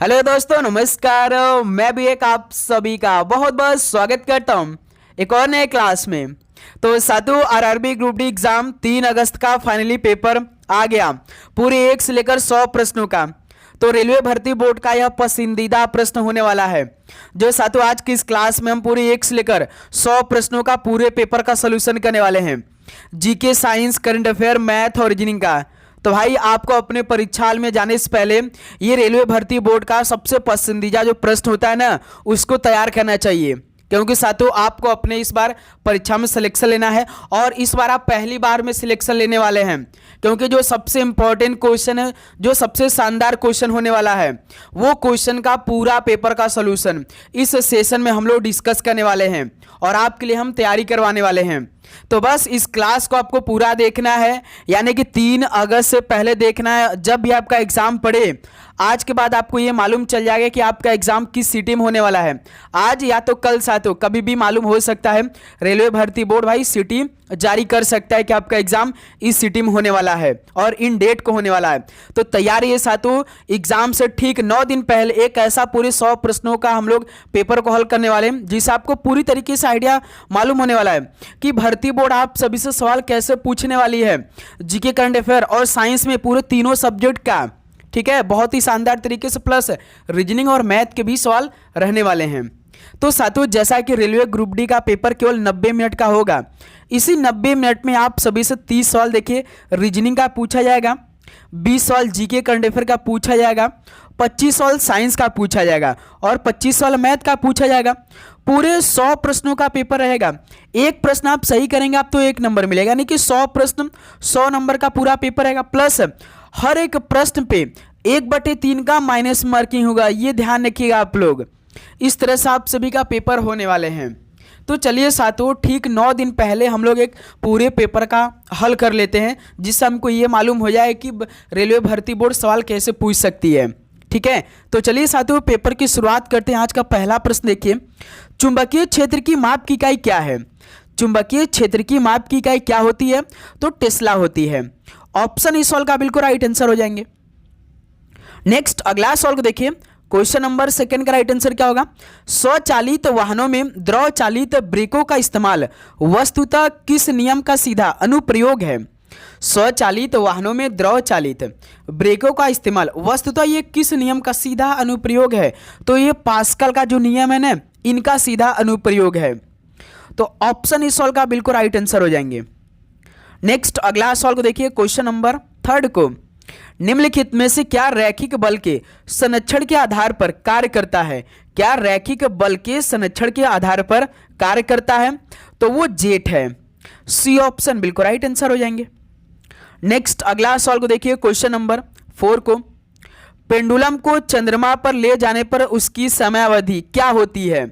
Hello दोस्तों, नमस्कार। मैं भी एक आप सभी का बहुत बहुत स्वागत करता हूं एक और नए क्लास में। तो सातों आरआरबी ग्रुप डी एग्जाम 3 अगस्त का फाइनली पेपर आ गया, पूरे 1 से लेकर 100 प्रश्नों का। तो रेलवे भर्ती बोर्ड का यह पसंदीदा प्रश्न होने वाला है, जो सातों आज की इस क्लास में हम पूरे 1 से लेकर 100 प्रश्नों का पूरे पेपर का सोल्यूशन करने वाले हैं। GK, science, current affair, math और रीजनिंग का। तो भाई आपको अपने परीक्षा हॉल में जाने से पहले ये रेलवे भर्ती बोर्ड का सबसे पसंदीदा जो प्रश्न होता है ना, उसको तैयार करना चाहिए, क्योंकि साथियों आपको अपने इस बार परीक्षा में सिलेक्शन लेना है। और इस बार आप पहली बार में सिलेक्शन लेने वाले हैं, क्योंकि जो सबसे इंपॉर्टेंट क्वेश्चन है, जो सबसे शानदार क्वेश्चन होने वाला है, वो क्वेश्चन का पूरा पेपर का सॉल्यूशन इस सेशन में हम लोग डिस्कस करने वाले हैं और आपके लिए हम तैयारी करवाने वाले हैं। तो बस इस क्लास को आपको पूरा देखना है, यानी कि 3 अगस्त से पहले देखना है। जब भी आपका एग्जाम पड़े, आज के बाद आपको ये मालूम चल जाएगा कि आपका एग्जाम किस सिटी में होने वाला है। आज या तो कल साथियों कभी भी मालूम हो सकता है। रेलवे भर्ती बोर्ड भाई सिटी जारी कर सकता है कि आपका एग्जाम इस सिटी में होने वाला है और इन डेट को होने वाला है। तो तैयारी है साथियों, एग्जाम से ठीक 9 दिन पहले एक ऐसा पूरे 100 प्रश्नों का हम लोग पेपर को हल करने वाले हैं, जिससे आपको पूरी तरीके से आइडिया मालूम होने वाला है कि भर्ती बोर्ड आप सभी से सवाल कैसे पूछने वाली है। जीके, करंट अफेयर और साइंस में पूरे तीनों सब्जेक्ट का, ठीक है, बहुत ही शानदार तरीके से, प्लस रीजनिंग और मैथ के भी सवाल रहने वाले हैं। तो साथियों जैसा कि रेलवे ग्रुप डी का पेपर केवल 90 मिनट का होगा, इसी 90 मिनट में आप सभी से 30 सवाल देखिए रीजनिंग का पूछा जाएगा, 20 सवाल जीके करंट अफेयर का पूछा जाएगा, 25 सवाल साइंस का पूछा जाएगा और 25 सवाल मैथ का पूछा जाएगा। पूरे 100 प्रश्नों का पेपर रहेगा। एक प्रश्न आप सही करेंगे आप तो 1 नंबर मिलेगा, यानी कि 100 प्रश्न 100 नंबर का पूरा पेपर रहेगा। प्लस हर एक प्रश्न पे 1/3 का माइनस मार्किंग होगा, ये ध्यान रखिएगा आप लोग। इस तरह से आप सभी का पेपर होने वाले हैं। तो चलिए साथियों, ठीक 9 दिन पहले हम लोग एक पूरे पेपर का हल कर लेते हैं, जिससे हमको ये मालूम हो जाए कि रेलवे भर्ती बोर्ड सवाल कैसे पूछ सकती है। ठीक है, तो चलिए साथियों पेपर की शुरुआत करते हैं। आज का पहला प्रश्न देखिए, चुंबकीय क्षेत्र की माप की इकाई क्या है? चुंबकीय क्षेत्र की माप की इकाई क्या होती है? तो टेस्ला होती है। ऑप्शन इस सवाल का बिल्कुल राइट आंसर हो जाएंगे। नेक्स्ट अगला सवाल को देखिए, क्वेश्चन नंबर 2 का राइट आंसर क्या होगा? स्वचालित वाहनों में द्रव चालित ब्रेकों का इस्तेमाल वस्तुतः किस नियम का सीधा अनुप्रयोग है? स्वचालित वाहनों में द्रव चालित ब्रेकों का इस्तेमाल वस्तुतः ये किस नियम का सीधा अनुप्रयोग है? तो ये पास्कल का जो नियम है ना, इनका सीधा अनुप्रयोग है। तो ऑप्शन इस सवाल का बिल्कुल राइट आंसर हो जाएंगे। नेक्स्ट अगला सवाल को देखिए, क्वेश्चन नंबर 3 को, निम्नलिखित में से क्या रैखिक बल के संरक्षण के आधार पर कार्य करता है? क्या रैखिक बल के संरक्षण के आधार पर कार्य करता है? तो वो जेट है। सी ऑप्शन बिल्कुल राइट आंसर हो जाएंगे। नेक्स्ट अगला सवाल को देखिए, क्वेश्चन नंबर 4 को, पेंडुलम को चंद्रमा पर ले जाने पर उसकी समयावधि क्या होती है?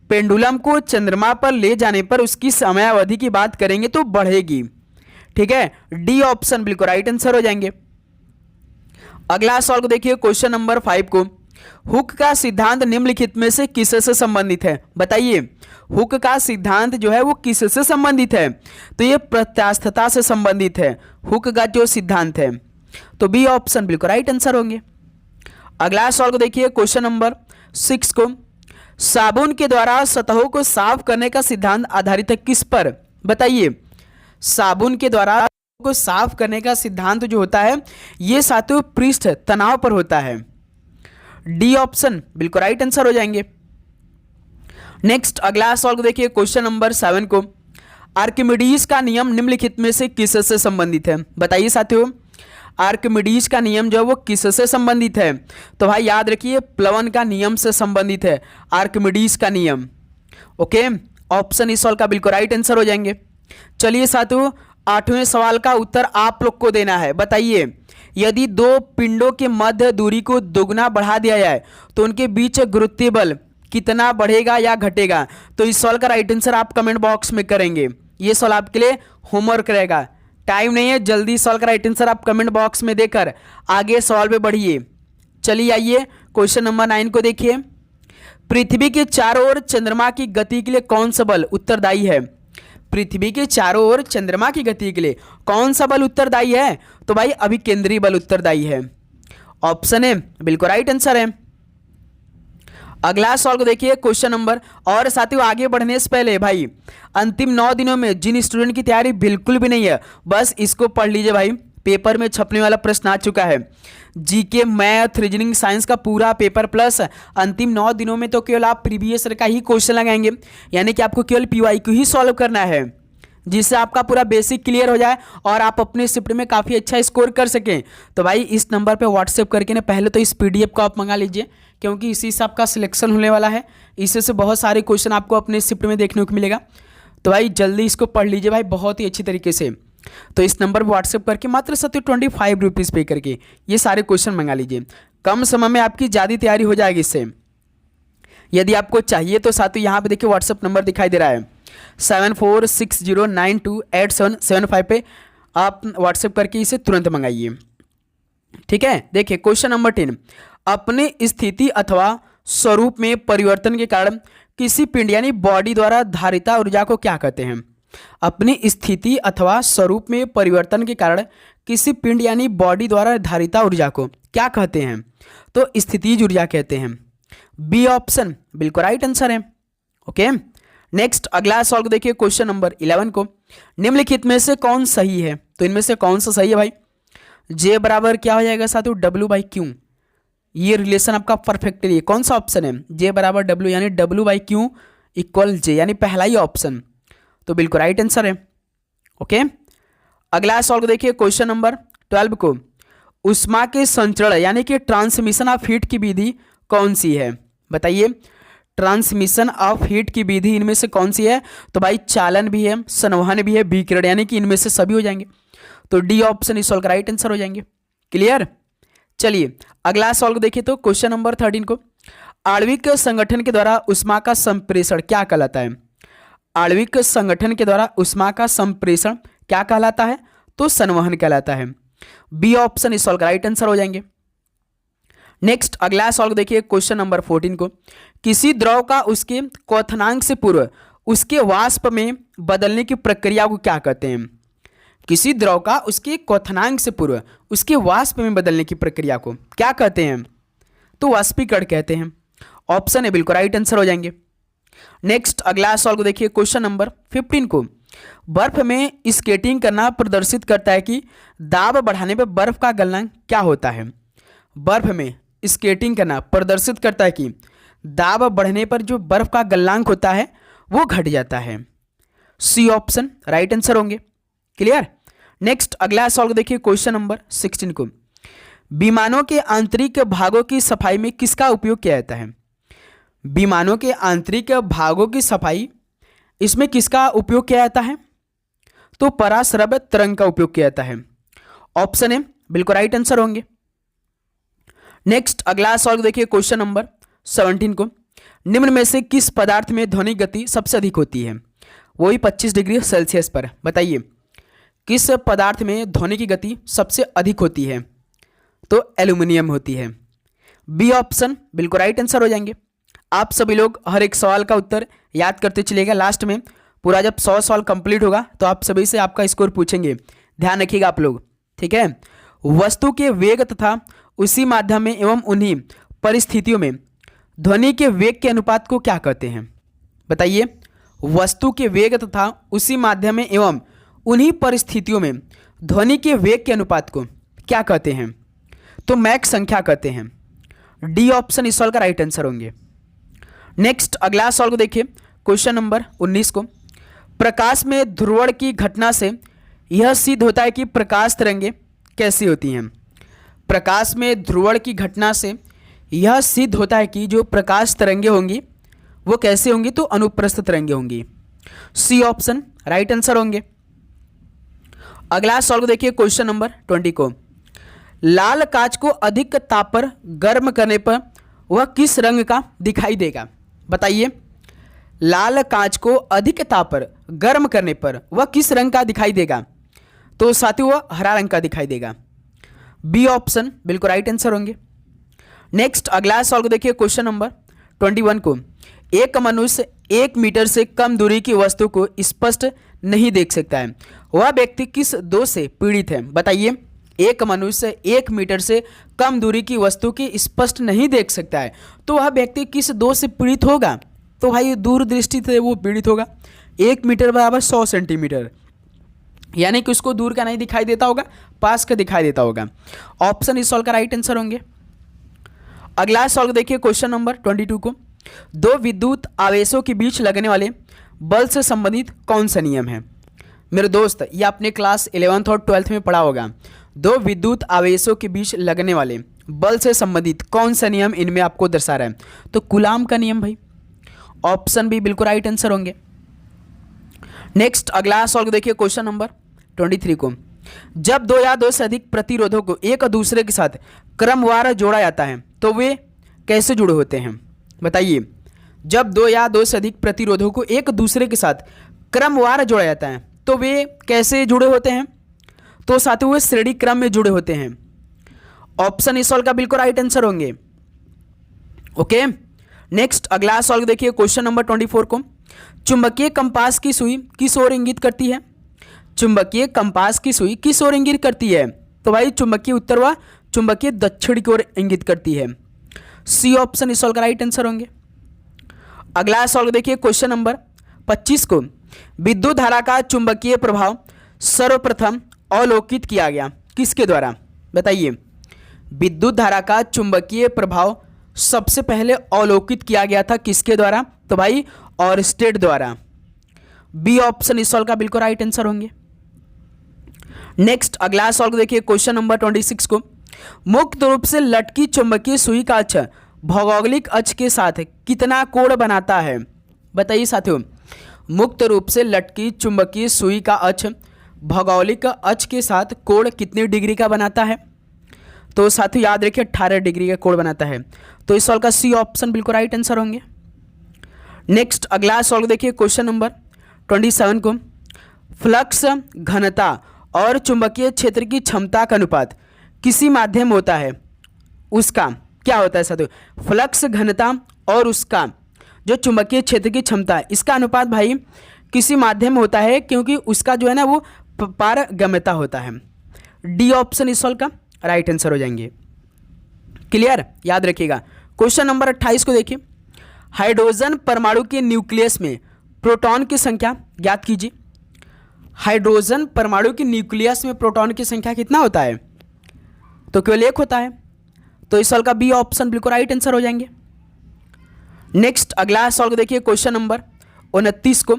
पेंडुलम को चंद्रमा पर ले जाने पर उसकी समयावधि की बात करेंगे तो बढ़ेगी। ठीक है, डी ऑप्शन बिल्कुल राइट आंसर हो जाएंगे। अगला सवाल को देखिए, क्वेश्चन नंबर 5 को, हुक का सिद्धांत निम्नलिखित में से किससे संबंधित है? बताइए, हुक का सिद्धांत जो है वो किससे संबंधित है? तो ये प्रत्यास्थता से संबंधित है, हुक का जो सिद्धांत है। तो बी ऑप्शन बिल्कुल राइट आंसर होंगे। अगला सवाल को देखिए, क्वेश्चन नंबर 6 को, साबुन के द्वारा सतहों को साफ करने का सिद्धांत आधारित है किस पर? बताइए, साबुन के द्वारा को साफ करने का सिद्धांत जो होता है ये साथियों पृष्ठ तनाव पर होता है। डी ऑप्शन बिल्कुल राइट आंसर हो जाएंगे। नेक्स्ट अगला सवाल को देखिए, क्वेश्चन नंबर 7 को, आर्किमिडीज का नियम निम्नलिखित में से किससे संबंधित है? बताइए साथियों, आर्किमिडीज का नियम जो है वो किससे संबंधित है? तो भाई याद रखिए, प्लवन का नियम से संबंधित है आर्किमिडीज का नियम। ओके, ऑप्शन इस सवाल का बिल्कुल राइट आंसर हो जाएंगे। चलिए साथियों, 8वें सवाल का उत्तर आप लोग को देना है। बताइए, यदि 2 पिंडों के मध्य दूरी को दोगुना बढ़ा दिया जाए तो उनके बीच गुरुत्वीय बल कितना बढ़ेगा या घटेगा? तो इस सवाल का राइट आंसर आप कमेंट बॉक्स में करेंगे। ये सवाल आपके लिए होमवर्क रहेगा, टाइम नहीं है, जल्दी सवाल का राइट आंसर आप कमेंट बॉक्स में देकर आगे सवाल पे बढ़िए। चलिए आइए क्वेश्चन नंबर 9 को देखिए, पृथ्वी के चारों ओर चंद्रमा की गति के लिए कौन सा बल उत्तरदायी है? पृथ्वी के चारों ओर चंद्रमा की गति के लिए कौन सा बल उत्तरदायी है? तो भाई अभिकेंद्री बल उत्तरदायी है। ऑप्शन ए बिल्कुल राइट आंसर है। अगला सवाल को देखिए क्वेश्चन नंबर। और साथियों आगे बढ़ने से पहले भाई अंतिम 9 दिनों में जिन स्टूडेंट की तैयारी बिल्कुल भी नहीं है, बस इसको पढ़ लीजिए भाई। पेपर में छपने वाला प्रश्न आ चुका है। जीके, मैथ, रीजनिंग, साइंस का पूरा पेपर प्लस अंतिम 9 दिनों में तो केवल आप प्रीवियस ईयर का ही क्वेश्चन लगाएंगे, यानी कि आपको केवल पीवाईक्यू ही सॉल्व करना है, जिससे आपका पूरा बेसिक क्लियर हो जाए और आप अपने शिफ्ट में काफ़ी अच्छा स्कोर कर सकें। तो भाई इस नंबर पे व्हाट्सएप करके ना पहले तो इस पीडीएफ को आप मंगा लीजिए, क्योंकि इसी से आपका सिलेक्शन होने वाला है। इससे से बहुत सारे क्वेश्चन आपको अपने शिफ्ट में देखने को मिलेगा। तो भाई जल्दी इसको पढ़ लीजिए भाई बहुत ही अच्छी तरीके से। तो इस नंबर पर व्हाट्सएप करके मात्र 25 रुपीज़ पे करके ये सारे क्वेश्चन मंगा लीजिए। कम समय में आपकी ज़्यादा तैयारी हो जाएगी इससे। यदि आपको चाहिए तो साथियों यहाँ पे देखिए व्हाट्सएप नंबर दिखाई दे रहा है 7460928775 पे आप व्हाट्सएप करके इसे तुरंत मंगाइए। ठीक है, देखिए क्वेश्चन नंबर 10, अपने स्थिति अथवा स्वरूप में परिवर्तन के कारण किसी पिंड यानी बॉडी द्वारा धारिता ऊर्जा को क्या कहते हैं? अपनी स्थिति अथवा स्वरूप में परिवर्तन के कारण किसी पिंड यानी बॉडी द्वारा धारिता ऊर्जा को क्या कहते हैं? तो स्थितिज ऊर्जा कहते हैं। बी ऑप्शन बिल्कुल राइट आंसर है। ओके, नेक्स्ट अगला सवाल को देखिए क्वेश्चन नंबर 11 को, निम्नलिखित में से कौन सही है? तो इनमें से कौन सा सही है भाई? जे बराबर क्या हो जाएगा साथियों? W/Q। ये रिलेशन आपका परफेक्टली कौन सा ऑप्शन है? जे बराबर W, यानी W/Q इक्वल J, यानी पहला ही ऑप्शन तो बिल्कुल राइट आंसर है। ओके, अगला सवाल को देखिए क्वेश्चन नंबर 12 को, उष्मा के संचरण यानी कि ट्रांसमिशन ऑफ हीट की विधि कौन सी है? बताइए, ट्रांसमिशन ऑफ हीट की विधि इनमें से कौन सी है? तो भाई चालन भी है, संवहन भी है, विकिरण, यानी कि इनमें से सभी हो जाएंगे। तो डी ऑप्शन इस सवाल का राइट आंसर हो जाएंगे। क्लियर? चलिए अगला सवाल को देखिए तो क्वेश्चन नंबर 13 को, आणविक संगठन के द्वारा उष्मा का संप्रेषण क्या कहलाता है? आणविक संगठन के द्वारा उष्मा का संप्रेषण क्या कहलाता है? तो संवहन कहलाता है। बी ऑप्शन इस सवाल का राइट आंसर हो जाएंगे। नेक्स्ट अगला सवाल को देखिए क्वेश्चन नंबर 14 को, किसी द्रव का उसके क्वथनांक से पूर्व उसके वाष्प में बदलने की प्रक्रिया को क्या कहते हैं? किसी द्रव का उसके क्वथनांक से पूर्व उसके वाष्प में बदलने की प्रक्रिया को क्या कहते हैं? तो वाष्पीकरण कहते हैं। ऑप्शन है बिल्कुल राइट आंसर हो जाएंगे। नेक्स्ट अगला सवाल को देखिए क्वेश्चन नंबर 15 को, बर्फ में स्केटिंग करना प्रदर्शित करता है कि दाब बढ़ाने पर बर्फ का गलनांक क्या होता है? बर्फ में स्केटिंग करना प्रदर्शित करता है कि दाब बढ़ने पर जो बर्फ का गलनांक होता है वो घट जाता है। सी ऑप्शन राइट आंसर होंगे। क्लियर? नेक्स्ट अगला सवाल को देखिए क्वेश्चन नंबर 16 को, विमानों के आंतरिक भागों की सफाई में किसका उपयोग किया जाता है? विमानों के आंतरिक भागों की सफाई इसमें किसका उपयोग किया जाता है? तो पराश्रव्य तरंग का उपयोग किया जाता है। ऑप्शन है बिल्कुल राइट आंसर होंगे। नेक्स्ट अगला सवाल देखिए क्वेश्चन नंबर 17 को, निम्न में से किस पदार्थ में ध्वनि गति सबसे अधिक होती है? वही 25 डिग्री सेल्सियस पर। बताइए किस पदार्थ में ध्वनि की गति सबसे अधिक होती है? तो एल्यूमिनियम होती है। बी ऑप्शन बिल्कुल राइट आंसर हो जाएंगे। आप सभी लोग हर एक सवाल का उत्तर याद करते चलिएगा। लास्ट में पूरा जब 100 सवाल कंप्लीट होगा तो आप सभी से आपका स्कोर पूछेंगे, ध्यान रखिएगा आप लोग। ठीक है, वस्तु के वेग तथा उसी माध्यम में एवं उन्हीं परिस्थितियों में ध्वनि के वेग के अनुपात को क्या कहते हैं? बताइए, वस्तु के वेग तथा उसी माध्यम में एवं उन्हीं परिस्थितियों में ध्वनि के वेग के अनुपात को क्या कहते हैं? तो मैक संख्या कहते हैं। डी ऑप्शन इस सवाल का राइट आंसर होंगे। नेक्स्ट अगला सवाल को देखिए क्वेश्चन नंबर 19 को, प्रकाश में ध्रुवण की घटना से यह सिद्ध होता है कि प्रकाश तरंगें कैसी होती हैं? प्रकाश में ध्रुवण की घटना से यह सिद्ध होता है कि जो प्रकाश तरंगें होंगी वो कैसे होंगी? तो अनुप्रस्थ तरंगें होंगी। सी ऑप्शन राइट आंसर होंगे। अगला सवाल को देखिए क्वेश्चन नंबर 20 को, लाल कांच को अधिक ताप पर गर्म करने पर वह किस रंग का दिखाई देगा? बताइए, लाल कांच को अधिक ताप पर गर्म करने पर वह किस रंग का दिखाई देगा? तो साथियों वह हरा रंग का दिखाई देगा। बी ऑप्शन बिल्कुल राइट आंसर होंगे। नेक्स्ट अगला सवाल को देखिए क्वेश्चन नंबर 21 को, एक मनुष्य 1 मीटर से कम दूरी की वस्तु को स्पष्ट नहीं देख सकता है, वह व्यक्ति किस दोष से पीड़ित है? बताइए, एक मनुष्य 1 मीटर से कम दूरी की वस्तु की स्पष्ट नहीं देख सकता है तो वह व्यक्ति किस दोष से पीड़ित होगा? तो भाई दूरदृष्टि से वो पीड़ित होगा। 1 मीटर बराबर 100 सेंटीमीटर, यानी कि उसको दूर का नहीं दिखाई देता होगा, पास का दिखाई देता होगा। ऑप्शन इस सॉल्व का राइट आंसर होंगे। अगला सॉल्व देखिए क्वेश्चन नंबर 22 को। दो विद्युत आवेशों के बीच लगने वाले बल से संबंधित कौन सा नियम है? मेरे दोस्त, ये आपने क्लास 11th और 12th में पढ़ा होगा। दो विद्युत आवेशों के बीच लगने वाले बल से संबंधित कौन सा नियम इनमें आपको दर्शा रहा है? तो कूलाम का नियम भाई। ऑप्शन बी बिल्कुल राइट आंसर होंगे। नेक्स्ट अगला सॉल्व देखिए क्वेश्चन नंबर 23 को। जब दो या दो से अधिक प्रतिरोधों को एक दूसरे के साथ क्रमवार जोड़ा जाता है तो वे कैसे जुड़े होते हैं? बताइए। जब दो या दो से अधिक प्रतिरोधों को एक दूसरे के साथ क्रमवार जोड़ा जाता है तो वे कैसे जुड़े होते हैं? तो साथियों वे श्रेणी क्रम में जुड़े होते हैं। ऑप्शन इस सॉल्व का बिल्कुल राइट आंसर होंगे। ओके, नेक्स्ट अगला सॉल्व देखिए क्वेश्चन नंबर 24 को। चुंबकीय कंपास की सुई किस ओर इंगित करती है? चुंबकीय कंपास की सुई किस ओर इंगित करती है? तो भाई चुंबकीय उत्तर व चुंबकीय दक्षिण की ओर इंगित करती है। सी ऑप्शन इस सॉल्व का राइट आंसर होंगे। अगला सॉल्व देखिए क्वेश्चन नंबर 25 को। विद्युत धारा का चुंबकीय प्रभाव सर्वप्रथम अवलोकित किया गया किसके द्वारा? बताइए। विद्युत धारा का चुंबकीय प्रभाव सबसे पहले अवलोकित किया गया था किसके द्वारा? तो भाई ऑरस्टेड द्वारा। बी ऑप्शन इस सॉल्व का बिल्कुल राइट आंसर होंगे। नेक्स्ट अगला सॉल्व देखिए क्वेश्चन नंबर 26 को। मुक्त रूप से लटकी चुंबकीय सुई का अक्ष भौगोलिक अक्ष के साथ कितना कोण बनाता है? बताइए साथियों। मुक्त रूप से लटकी चुंबकीय सुई का अक्ष भौगोलिक अक्ष के साथ कोण कितने डिग्री का बनाता है? तो साथियों याद रखिए 18 डिग्री का कोण बनाता है। तो इस सॉल्व का सी ऑप्शन बिल्कुल राइट आंसर होंगे। नेक्स्ट अगला सॉल्व देखिए क्वेश्चन नंबर 27 को। फ्लक्स घनता और चुंबकीय क्षेत्र की क्षमता का अनुपात किसी माध्यम होता है, उसका क्या होता है साथियों? फ्लक्स घनता और उसका जो चुंबकीय क्षेत्र की क्षमता है इसका अनुपात भाई किसी माध्यम होता है, क्योंकि उसका जो है ना वो पारगम्यता होता है। डी ऑप्शन इस सॉल्व का राइट आंसर हो जाएंगे। क्लियर, याद रखिएगा। क्वेश्चन नंबर 28 को देखिए। हाइड्रोजन परमाणु के न्यूक्लियस में प्रोटॉन की संख्या ज्ञात कीजिए। हाइड्रोजन परमाणु के न्यूक्लियस में प्रोटॉन की संख्या कितना होता है? तो केवल 1 होता है। तो इस सॉल्व का बी ऑप्शन बिल्कुल राइट आंसर हो जाएंगे। नेक्स्ट अगला सॉल्व देखिए क्वेश्चन नंबर 29 को।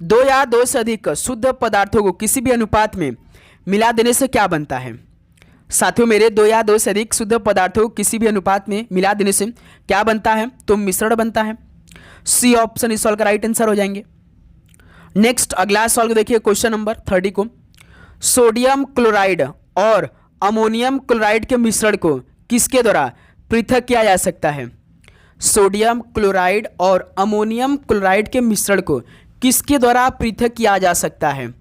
दो या दो से अधिक शुद्ध पदार्थों को किसी भी अनुपात में मिला देने से क्या बनता है? साथियों मेरे, दो या दो से अधिक शुद्ध पदार्थों को किसी भी अनुपात में मिला देने से क्या बनता है? तो मिश्रण बनता है। सी ऑप्शन इस सॉल्व का राइट आंसर हो जाएंगे। नेक्स्ट अगला सॉल्व देखिए क्वेश्चन नंबर 30 को। सोडियम क्लोराइड और अमोनियम क्लोराइड के मिश्रण को किसके द्वारा पृथक किया जा सकता है? सोडियम क्लोराइड और अमोनियम क्लोराइड के मिश्रण को किसके द्वारा पृथक किया जा सकता है?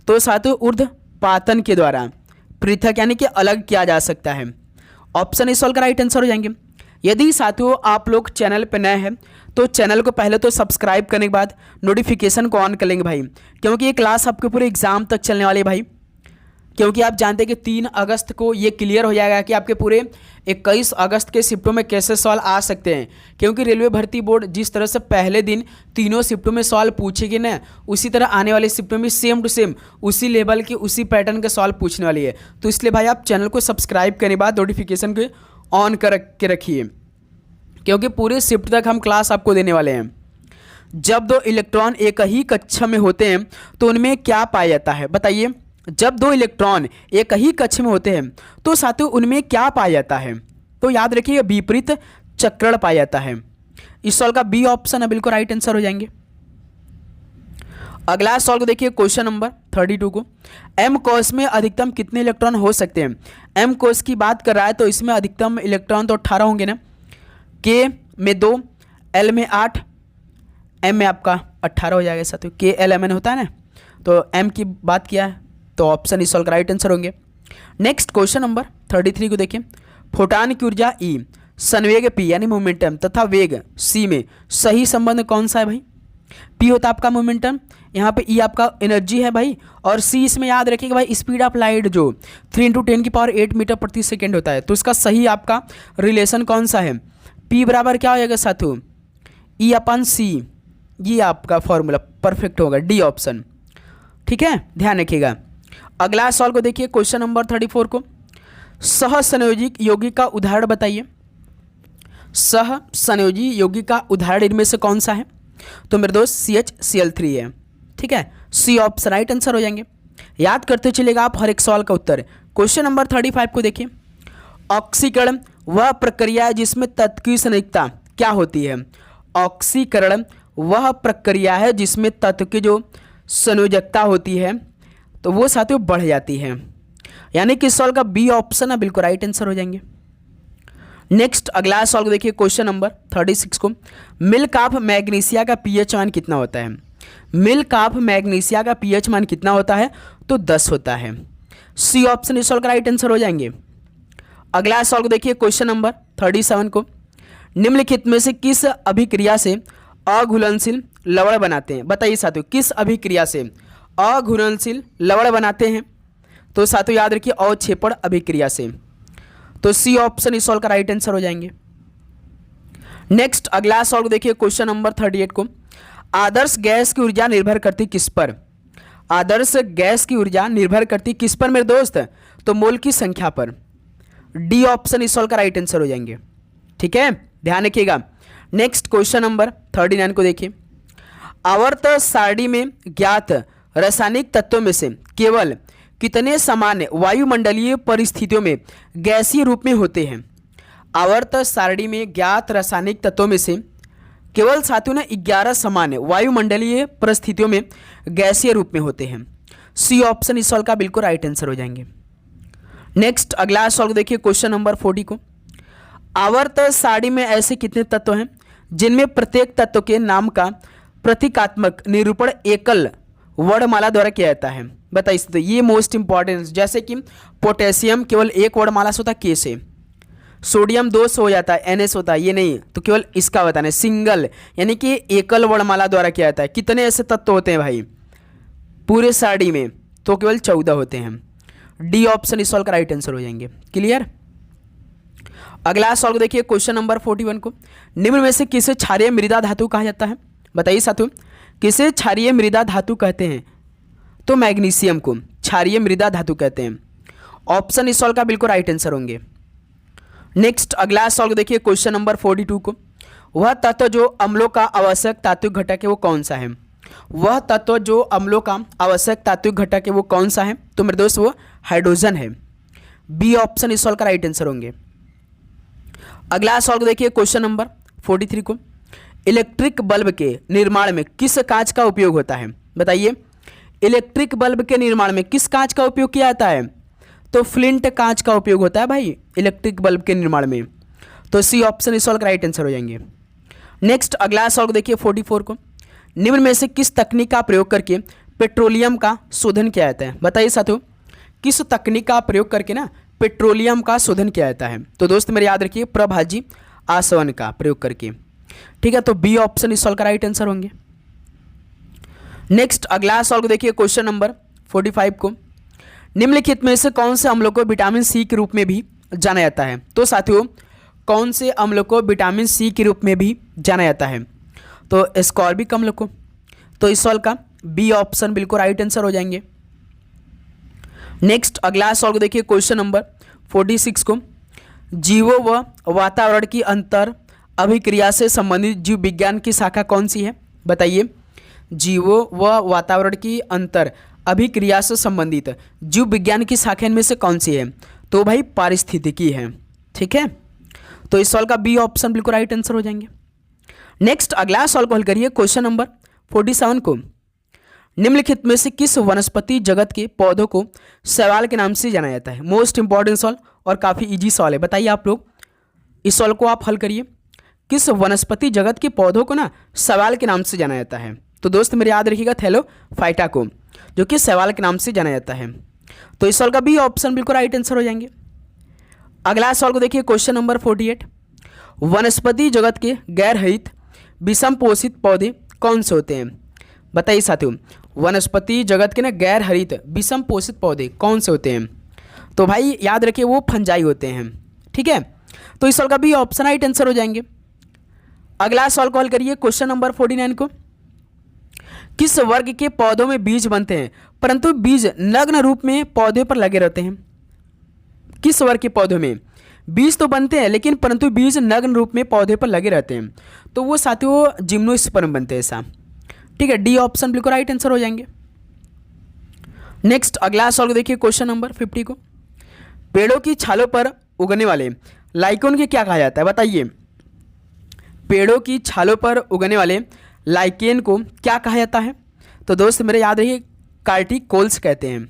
तो साथियों ऊर्ध्वपातन के द्वारा पृथक यानी कि अलग किया जा सकता है। ऑप्शन इस सॉल्व का राइट आंसर हो जाएंगे। यदि साथियों आप लोग चैनल पर नए हैं तो चैनल को पहले तो सब्सक्राइब करने के बाद नोटिफिकेशन को ऑन कर लेंगे भाई, क्योंकि ये क्लास आपके पूरे एग्जाम तक चलने वाली है भाई। क्योंकि आप जानते हैं कि 3 अगस्त को ये क्लियर हो जाएगा कि आपके पूरे 21 अगस्त के शिफ्टों में कैसे सवाल आ सकते हैं। क्योंकि रेलवे भर्ती बोर्ड जिस तरह से पहले दिन तीनों शिफ्टों में सवाल पूछेगी ना, उसी तरह आने वाले शिफ्टों में सेम टू सेम उसी लेवल के उसी पैटर्न के सवाल पूछने वाली है। तो इसलिए भाई आप चैनल को सब्सक्राइब करने के बाद नोटिफिकेशन को ऑन कर के रखिए, क्योंकि पूरे शिफ्ट तक हम क्लास आपको देने वाले हैं। जब दो इलेक्ट्रॉन एक ही कक्षा में होते हैं तो उनमें क्या पाया जाता है? बताइए। जब दो इलेक्ट्रॉन एक ही कक्षा में होते हैं तो साथियों उनमें क्या पाया जाता है? तो याद रखिए विपरीत चक्रण पाया जाता है। इस सॉल्व का बी ऑप्शन है बिल्कुल राइट आंसर हो जाएंगे। अगला सॉल्व देखिए क्वेश्चन नंबर 32 को। एम कोश में अधिकतम कितने इलेक्ट्रॉन हो सकते हैं? एम कोश की बात कर रहा है तो इसमें अधिकतम इलेक्ट्रॉन तो 18 होंगे ना। के में 2, एल में 8, एम में आपका 18 हो जाएगा साथियों। के एल एम एन होता है ना, तो एम की बात किया है तो ऑप्शन इस सॉल्व का राइट आंसर होंगे। नेक्स्ट क्वेश्चन नंबर 33 को देखिए। फोटॉन की ऊर्जा ई, संवेग पी यानी मोमेंटम तथा वेग सी में सही संबंध कौन सा है भाई? P होता है आपका मोमेंटम, यहाँ पे E आपका एनर्जी है भाई, और C इसमें याद रखिएगा भाई स्पीड ऑफ लाइट जो 3 × 10⁸ मीटर प्रति सेकेंड होता है। तो इसका सही आपका रिलेशन कौन सा है? P बराबर क्या हो जाएगा साथियों? E/C, ये आपका फॉर्मूला परफेक्ट होगा, डी ऑप्शन। ठीक है, ध्यान रखिएगा। अगला सवाल को देखिए, क्वेश्चन नंबर 34 को, सहसंयोजी यौगिक का उदाहरण बताइए। सहसंयोजी यौगिक का उदाहरण इनमें से कौन सा है? तो मेरे दोस्त CHCl3 है। ठीक है, सी ऑप्शन राइट आंसर हो जाएंगे। याद करते चलेगा आप हर एक सवाल का उत्तर। क्वेश्चन नंबर 35 को देखिए, ऑक्सीकरण वह प्रक्रिया है जिसमें तत्व की संयोजकता क्या होती है? ऑक्सीकरण वह प्रक्रिया है जिसमें तत्व की जो संयोजकता होती है तो वो साथियों बढ़ जाती है, यानी कि इस सवाल का बी ऑप्शन है बिल्कुल राइट आंसर हो जाएंगे। नेक्स्ट अगला सवाल को देखिए, क्वेश्चन नंबर 36 को, मिल्क ऑफ मैग्नीशिया का पीएच मान कितना होता है? मिल्क ऑफ मैग्नीशिया का पीएच मान कितना होता है? तो 10 होता है। सी ऑप्शन इस सवाल का राइट आंसर हो जाएंगे। अगला सवाल को देखिए, क्वेश्चन नंबर 37 को, निम्नलिखित में से किस अभिक्रिया से अघुलनशील लवण बनाते हैं? बताइए साथियों, किस अभिक्रिया से अघुलनशील लवण बनाते हैं? तो साथियों याद रखिए अवक्षेपण अभिक्रिया से। तो सी ऑप्शन इस सवाल का राइट आंसर हो जाएंगे। नेक्स्ट अगला सवाल को देखिए, क्वेश्चन नंबर 38 को, आदर्श गैस की ऊर्जा निर्भर करती किस पर? आदर्श गैस की ऊर्जा निर्भर करती किस पर मेरे दोस्त? तो मोल की संख्या पर। डी ऑप्शन इस सवाल का राइट आंसर हो जाएंगे। ठीक है, ध्यान रखिएगा। नेक्स्ट क्वेश्चन नंबर 39 को देखिए, आवर्त सारणी में ज्ञात रासायनिक तत्वों में से केवल कितने सामान्य वायुमंडलीय परिस्थितियों में गैसीय रूप में होते हैं? आवर्त सारणी में ज्ञात रासायनिक तत्वों में से केवल साथियों ने 11 सामान्य वायुमंडलीय परिस्थितियों में गैसीय रूप में होते हैं। सी ऑप्शन इस सवाल का बिल्कुल राइट आंसर हो जाएंगे। नेक्स्ट अगला सवाल देखिए, क्वेश्चन नंबर 40 को, आवर्त सारणी में ऐसे कितने तत्व हैं जिनमें प्रत्येक तत्व के नाम का प्रतीकात्मक निरूपण एकल वर्णमाला द्वारा किया जाता है? बताइए, तो ये मोस्ट इंपॉर्टेंट, जैसे कि पोटेशियम केवल एक वर्णमाला से होता है के से, सोडियम 2 से हो जाता है NS होता है, ये नहीं, तो केवल इसका बताना है सिंगल, यानी कि एकल वर्णमाला द्वारा किया जाता है। कितने ऐसे तत्व होते हैं भाई पूरे सारणी में? तो केवल 14 होते हैं। डी ऑप्शन इस सवाल का राइट आंसर हो जाएंगे। क्लियर। अगला सवाल को देखिए, क्वेश्चन नंबर 41 को, निम्न में से किसे क्षारीय मृदा धातु कहा जाता है? बताइए साथियों, किसे क्षारीय मृदा धातु कहते हैं? तो मैग्नीशियम को क्षारीय मृदा धातु कहते हैं। ऑप्शन इस सवाल का बिल्कुल राइट आंसर होंगे। नेक्स्ट अगला सवाल को देखिए, क्वेश्चन नंबर 42 को, वह तत्व जो अम्लों का आवश्यक तात्विक घटक है वो कौन सा है? वह तत्व जो अम्लों का आवश्यक तात्विक घटक है वो कौन सा है? तो मेरे दोस्त वो हाइड्रोजन है। बी ऑप्शन इस सवाल का राइट आंसर होंगे। अगला सवाल को देखिए, क्वेश्चन नंबर 43 को, इलेक्ट्रिक बल्ब के निर्माण में किस कांच का उपयोग होता है? बताइए, इलेक्ट्रिक बल्ब के निर्माण में किस कांच का उपयोग किया जाता है? तो फ्लिंट कांच का उपयोग होता है भाई इलेक्ट्रिक बल्ब के निर्माण में। तो सी ऑप्शन इस सवाल का राइट आंसर हो जाएंगे। नेक्स्ट अगला सवाल को देखिए, 44 को, निम्न में से किस तकनीक का प्रयोग करके पेट्रोलियम का शोधन किया जाता है? बताइए साथियों, किस तकनीक का प्रयोग करके ना पेट्रोलियम का शोधन किया जाता है? तो दोस्त मेरे याद रखिए प्रभाजी आसवन का प्रयोग करके। ठीक है, तो बी ऑप्शन इस सवाल का राइट आंसर होंगे। नेक्स्ट अगला सवाल को देखिए, क्वेश्चन नंबर 45 को, निम्नलिखित में से कौन से अम्लों को विटामिन सी के रूप में भी जाना जाता है? तो साथियों कौन से अम्लों को विटामिन सी के रूप में भी जाना जाता है? तो एस्कॉर्बिक अम्ल को। तो इस सवाल का बी ऑप्शन बिल्कुल राइट आंसर हो जाएंगे। नेक्स्ट अगला सवाल को देखिए, क्वेश्चन नंबर 46 को, जीवों व वातावरण की अंतर अभिक्रिया से संबंधित जीव विज्ञान की शाखा कौन सी है? बताइए, जीवों व वातावरण की अंतर अभिक्रिया से संबंधित जीव विज्ञान की शाखा इनमें से कौन सी है? तो भाई पारिस्थितिकी है। ठीक है, तो इस सवाल का बी ऑप्शन बिल्कुल राइट आंसर हो जाएंगे। नेक्स्ट अगला सवाल को हल करिए, क्वेश्चन नंबर 47 को, निम्नलिखित में से किस वनस्पति जगत के पौधों को शैवाल के नाम से जाना जाता है? मोस्ट इंपॉर्टेंट सवाल और काफ़ी इजी सवाल है। बताइए आप लोग, इस सवाल को आप हल करिए। किस वनस्पति जगत के पौधों को ना शैवाल के नाम से जाना जाता है? तो दोस्त मेरे याद रखिएगा थैलोफाइटा को, जो कि शैवाल के नाम से जाना जाता है। तो इस सवाल का बी ऑप्शन बिल्कुल राइट आंसर हो जाएंगे। अगला सवाल को देखिए, क्वेश्चन नंबर 48, वनस्पति जगत के गैर हरित विषम पोषित पौधे कौन से होते हैं? बताइए साथियों, वनस्पति जगत के ना गैर हरित विषम पोषित पौधे कौन से होते हैं? तो भाई याद रखिए वो फंजाई होते हैं। ठीक है, तो इस सवाल का भी ऑप्शन राइट आंसर हो जाएंगे। अगला सवाल कॉल करिए क्वेश्चन नंबर 49 को। किस वर्ग के पौधों में बीज बनते हैं परंतु बीज नग्न रूप में पौधे पर लगे रहते हैं? किस वर्ग के पौधों में बीज तो बनते हैं लेकिन परंतु बीज नग्न रूप में पौधे पर लगे रहते हैं? तो वो साथियों जिम्नोस्पर्म बनते हैं ऐसा। ठीक है, डी ऑप्शन बिल्कुल राइट आंसर हो जाएंगे। नेक्स्ट अगला सवाल को देखिए क्वेश्चन नंबर 50 को। पेड़ों की छालों पर उगने वाले लाइकेन के क्या कहा जाता है? बताइए, पेड़ों की छालों पर उगने वाले लाइकेन को क्या कहा जाता है? तो दोस्त मेरे याद रहिए कार्टिकोल्स कहते हैं।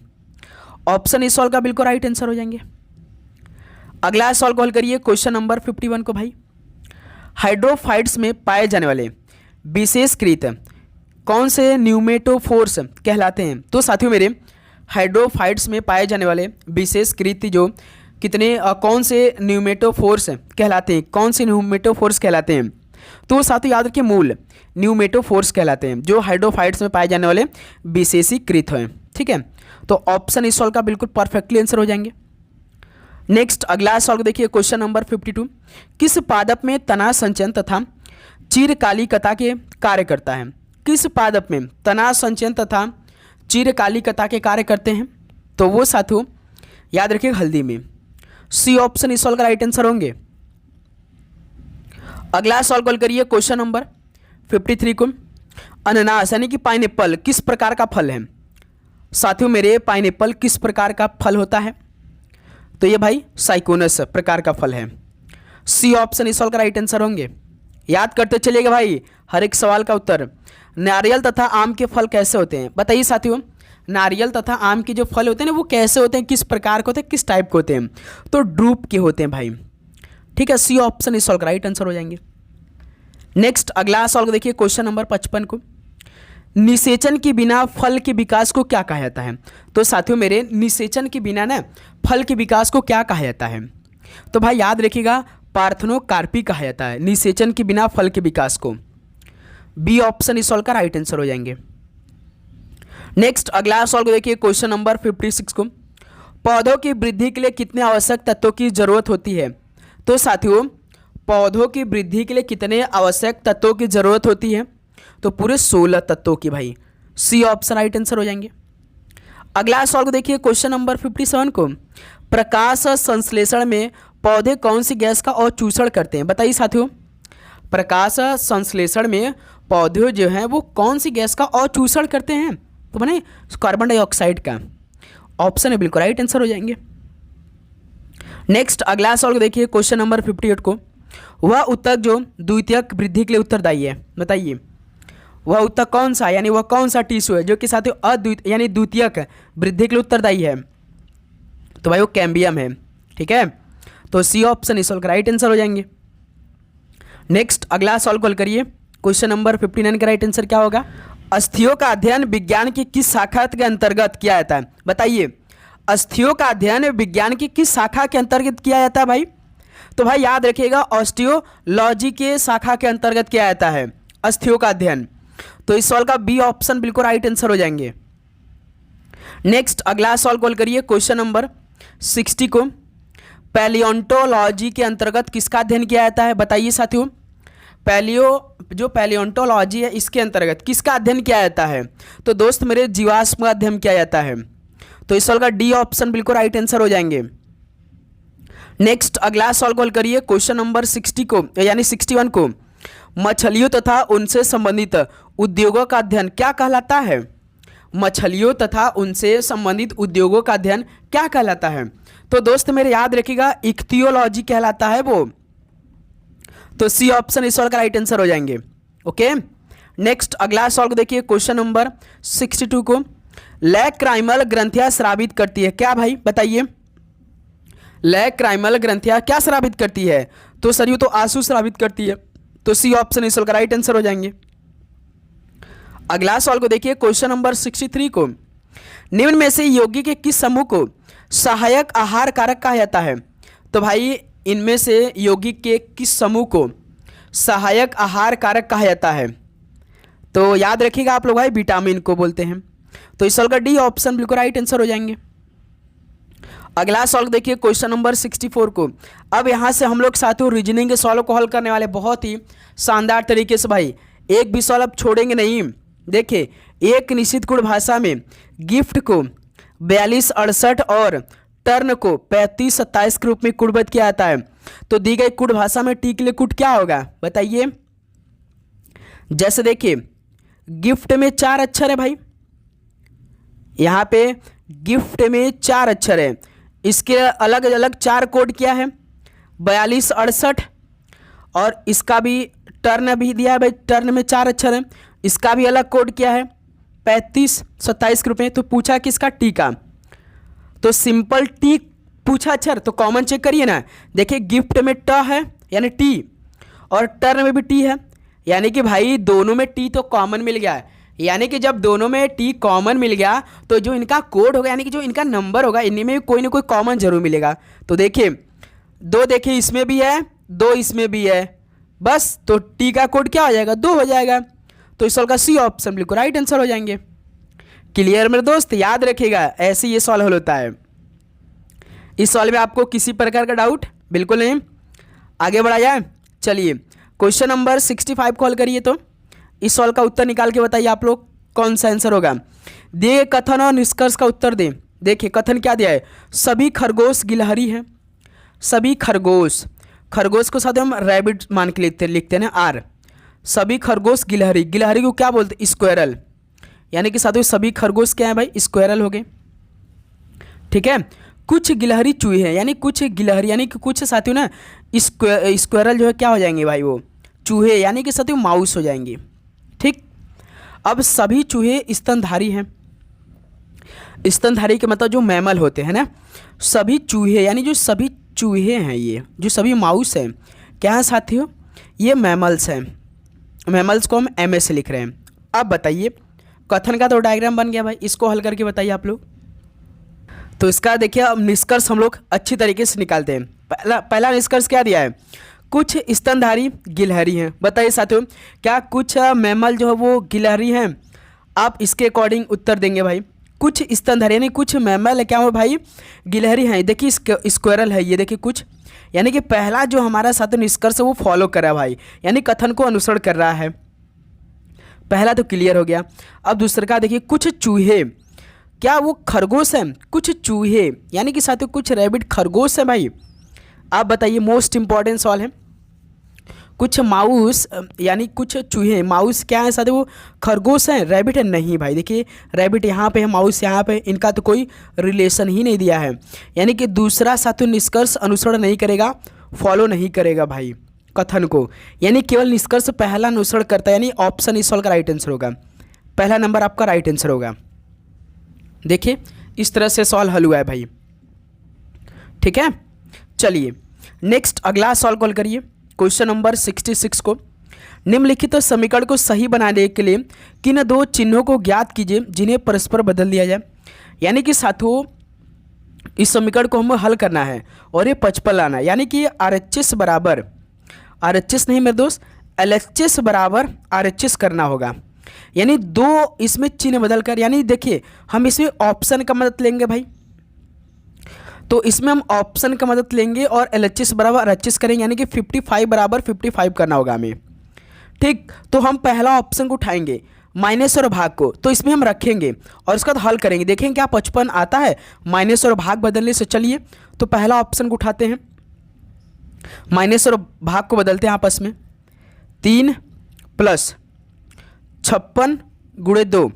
ऑप्शन इस सवाल का बिल्कुल राइट आंसर हो जाएंगे। अगला सवाल कॉल करिए क्वेश्चन नंबर 51 को भाई। हाइड्रोफाइट्स में पाए जाने वाले विशेषकृत कौन से न्यूमेटोफोर्स कहलाते हैं? तो साथियों मेरे हाइड्रोफाइट्स में पाए जाने वाले विशेषकृत जो कितने कौन से न्यूमेटोफोर्स कहलाते हैं? कौन से न्यूमेटोफोर्स कहलाते हैं? तो साथियों याद रखिए मूल न्यूमेटोफोर्स कहलाते हैं जो हाइड्रोफाइट्स में पाए जाने वाले विशेषीकृत हैं। ठीक है, तो ऑप्शन इस सवाल का बिल्कुल परफेक्टली आंसर हो जाएंगे। नेक्स्ट अगला सवाल को देखिए क्वेश्चन नंबर 52। किस पादप में तना संचयन तथा चिरकालिकता के कार्य करता है? किस पादप में तना संचयन तथा चिरकालिकता के कार्य करते हैं? तो वो साथियों याद रखिए हल्दी में। सी ऑप्शन इस सवाल का राइट आंसर होंगे। अगला सवाल कॉल करिए क्वेश्चन नंबर 53 को। अनानास यानी कि पाइनएप्पल किस प्रकार का फल है? साथियों मेरे पाइनएप्पल किस प्रकार का फल होता है? तो ये भाई साइकोनस प्रकार का फल है। सी ऑप्शन इस सवाल का राइट आंसर होंगे। याद करते चलिएगा भाई हर एक सवाल का उत्तर। नारियल तथा आम के फल कैसे होते हैं? बताइए साथियों, नारियल तथा आम के जो फल होते हैं ना वो कैसे होते हैं, किस प्रकार के होते हैं, किस टाइप के होते हैं? तो ड्रूप के होते हैं भाई। ठीक है, सी ऑप्शन इस सवाल का राइट आंसर हो जाएंगे। नेक्स्ट अगला सवाल को देखिए क्वेश्चन नंबर 55 को। निषेचन के बिना फल के विकास को क्या कहा जाता है? तो साथियों मेरे निषेचन के बिना ना फल के विकास को क्या कहा जाता है? तो भाई याद रखिएगा पार्थेनोकार्पी कहा जाता है निषेचन के बिना फल के विकास को। बी ऑप्शन इस सवाल का राइट आंसर हो जाएंगे। नेक्स्ट अगला सवाल को देखिए क्वेश्चन नंबर 56 को। पौधों की वृद्धि के लिए कितने आवश्यक तत्वों की जरूरत होती है? तो साथियों पौधों की वृद्धि के लिए कितने आवश्यक तत्वों की जरूरत होती है? तो पूरे 16 तत्वों की भाई। सी ऑप्शन राइट आंसर हो जाएंगे। अगला सवाल को देखिए क्वेश्चन नंबर 57 को। प्रकाश संश्लेषण में पौधे कौन सी गैस का अवशोषण करते हैं? बताइए साथियों, प्रकाश संश्लेषण में पौधे जो हैं वो कौन सी गैस का अवशोषण करते हैं? तो बने कार्बन डाइऑक्साइड का। ऑप्शन है बिल्कुल राइट आंसर हो जाएंगे। नेक्स्ट अगला सवाल को देखिए क्वेश्चन नंबर 58 को। वह ऊतक जो द्वितीयक वृद्धि के लिए उत्तरदायी है, बताइए वह ऊतक कौन सा, यानी वह कौन सा टिश्यू है जो कि साथियों अद्वितीय यानी द्वितीयक वृद्धि के लिए उत्तरदायी है? तो भाई वो कैम्बियम है। ठीक है, तो सी ऑप्शन इस सवाल का राइट आंसर हो जाएंगे। नेक्स्ट अगला सवाल कॉल करिए क्वेश्चन नंबर 59 का राइट आंसर क्या होगा? अस्थियों का अध्ययन विज्ञान की किस शाखा के अंतर्गत किया जाता है? बताइए अस्थियों का अध्ययन विज्ञान की किस शाखा के अंतर्गत किया जाता है भाई? तो भाई याद रखिएगा ऑस्टियोलॉजी के शाखा के अंतर्गत किया जाता है अस्थियों का अध्ययन। तो इस सवाल का बी ऑप्शन बिल्कुल राइट आंसर हो जाएंगे। नेक्स्ट अगला सवाल कॉल करिए क्वेश्चन नंबर 60 को। पैलियोंटोलॉजी के अंतर्गत किसका अध्ययन किया जाता है? बताइए साथियों जो पैलियोंटोलॉजी है इसके अंतर्गत किसका अध्ययन किया जाता है? तो दोस्त मेरे जीवाश्म का अध्ययन किया जाता है। तो इस सवाल का डी ऑप्शन बिल्कुल राइट आंसर हो जाएंगे। नेक्स्ट अगला सवाल कॉल करिए क्वेश्चन नंबर 60 को यानी 61 को। मछलियों तथा उनसे संबंधित उद्योगों का अध्ययन क्या कहलाता है? मछलियों तथा उनसे संबंधित उद्योगों का अध्ययन क्या कहलाता है? तो दोस्त मेरे याद रखिएगा इख्तियोलॉजी कहलाता है वो। तो सी ऑप्शन इस सवाल का राइट आंसर हो जाएंगे। ओके, नेक्स्ट अगला सवाल को देखिए क्वेश्चन नंबर 62 को। लैक्राइमल ग्रंथियां स्रावित करती है क्या भाई? बताइए लैक्राइमल ग्रंथियां क्या स्रावित करती है? तो सर ये तो आंसू स्रावित करती है। तो सी ऑप्शन इस सवाल का राइट आंसर हो जाएंगे। अगला सवाल को देखिए क्वेश्चन नंबर 63 को। निम्न में से यौगिक के किस समूह को सहायक आहार कारक कहा जाता है? तो भाई इनमें से यौगिक के किस समूह को सहायक आहार कारक कहा जाता है? तो याद रखिएगा आप लोग भाई, विटामिन को बोलते हैं। तो इस सवाल का डी ऑप्शन बिल्कुल राइट आंसर हो जाएंगे। अगला सवाल देखिए क्वेश्चन नंबर 64 को। अब यहाँ से हम लोग साथियों रीजनिंग के सवालों को हल करने वाले बहुत ही शानदार तरीके से भाई, एक भी सवाल अब छोड़ेंगे नहीं। देखिए, एक निश्चित गुण भाषा में गिफ्ट को 42, 68 और टर्न को 35, 27 के रूप में कुटबद्ध किया जाता है। तो दी गई कुट भाषा में टी के लिए कुट क्या होगा बताइए। जैसे देखिए, गिफ्ट में 4 अक्षर है भाई, यहाँ पे गिफ्ट में 4 अक्षर है, इसके अलग अलग 4 कोड क्या है, 42, 68 और इसका भी टर्न भी दिया है भाई, टर्न में 4 अक्षर है, इसका भी अलग कोड क्या है 35, 27 के रूप में। तो पूछा किसका, टी का। तो सिंपल टी पूछा अक्षर, तो कॉमन चेक करिए ना। देखिए गिफ्ट में ट है यानी टी, और टर्न में भी टी है, यानी कि भाई दोनों में टी तो कॉमन मिल गया है। यानी कि जब दोनों में टी कॉमन मिल गया तो जो इनका कोड होगा यानी कि जो इनका नंबर होगा, इनमें भी कोई ना कोई कॉमन जरूर मिलेगा। तो देखिए 2 देखिए इसमें भी है, 2 इसमें भी है, बस तो टी का कोड क्या हो जाएगा, 2 हो जाएगा। तो इस सवाल का सी ऑप्शन बिल्कुल राइट आंसर हो जाएंगे। क्लियर मेरे दोस्त, याद रखिएगा ऐसे ये सवाल हल होता है। इस सवाल में आपको किसी प्रकार का डाउट बिल्कुल नहीं। आगे बढ़ा जाए, चलिए क्वेश्चन नंबर 65 को हल करिए। तो इस सवाल का उत्तर निकाल के बताइए आप लोग कौन सा आंसर होगा। दिए कथन और निष्कर्ष का उत्तर दें। देखिए कथन क्या दिया है, सभी खरगोश गिलहरी हैं। सभी खरगोश, खरगोश को साथ हम रैबिट मान के लिखते हैं आर। सभी खरगोश गिलहरी, गिलहरी को क्या बोलते हैं, स्क्वेरल। यानी कि साथियों सभी खरगोश क्या है भाई, स्क्वेरल हो गए। ठीक है, कुछ गिलहरी चूहे हैं, यानी कुछ गिलहरी यानी कि कुछ साथियों ना स्क्वेरल जो है क्या हो जाएंगे भाई, वो चूहे यानी कि साथियों माउस हो जाएंगे। ठीक, अब सभी चूहे स्तनधारी हैं। स्तनधारी के मतलब जो मैमल होते हैं ना, सभी चूहे यानी जो सभी चूहे हैं, ये जो सभी माउस हैं क्या है साथियों, ये मैमल्स हैं। मैमल्स को हम एम से लिख रहे हैं। अब बताइए कथन का तो डायग्राम बन गया भाई, इसको हल करके बताइए आप लोग। तो इसका देखिए अब निष्कर्ष हम लोग अच्छी तरीके से निकालते हैं। पहला निष्कर्ष क्या दिया है, कुछ स्तनधारी गिलहरी हैं। बताइए साथियों क्या कुछ मैमल जो है वो गिलहरी हैं। आप इसके अकॉर्डिंग उत्तर देंगे भाई। कुछ स्तनधारी यानी कुछ मैमल है क्या हो भाई, गिलहरी हैं। देखिए स्क्वेरल है ये, देखिए कुछ, यानी कि पहला जो हमारा साथियों निष्कर्ष है वो फॉलो कर रहा है भाई, यानी कथन को अनुसरण कर रहा है। पहला तो क्लियर हो गया। अब दूसरा का देखिए, कुछ चूहे, क्या वो खरगोश हैं, कुछ चूहे यानी कि साथियों कुछ रैबिट खरगोश है भाई। आप बताइए, मोस्ट इंपॉर्टेंट सवाल है। कुछ माउस यानी कुछ चूहे, माउस क्या है साथियों, वो खरगोश हैं, रैबिट है नहीं भाई। देखिए रैबिट यहाँ पे है, माउस यहाँ पे, इनका तो कोई रिलेशन ही नहीं दिया है। यानी कि दूसरा साथियों निष्कर्ष अनुसरण नहीं करेगा, फॉलो नहीं करेगा भाई कथन को, यानी केवल निष्कर्ष पहला अनुसरण करता है, यानी ऑप्शन इस सवाल का राइट आंसर होगा। पहला नंबर आपका राइट आंसर होगा। देखिए इस तरह से सवाल हल हुआ है भाई। ठीक है, चलिए नेक्स्ट अगला सवाल कॉल करिए क्वेश्चन नंबर 66 को। निम्नलिखित समीकरण को सही बनाने के लिए किन 2 चिन्हों को ज्ञात कीजिए जिन्हें परस्पर बदल दिया जाए। यानी कि साथियों इस समीकरण को हमें हल करना है और ये 55 लाना है, यानी कि RHS बराबर, RHS नहीं मेरे दोस्त, LHS बराबर RHS करना होगा। यानी 2 इसमें चिन्ह बदल कर, यानी देखिए हम इसमें ऑप्शन का मदद लेंगे भाई। तो इसमें हम ऑप्शन का मदद लेंगे और LHS बराबर RHS करेंगे, यानी कि 55 बराबर 55 करना होगा हमें। ठीक, तो हम पहला ऑप्शन को उठाएंगे माइनस और भाग को, तो इसमें हम रखेंगे और इसका हल करेंगे। देखेंगे क्या 55 आता है माइनस और भाग बदलने से। चलिए तो पहला ऑप्शन को उठाते हैं, माइनस और भाग को बदलते हैं आपस में। 3 + 56 गुणे 2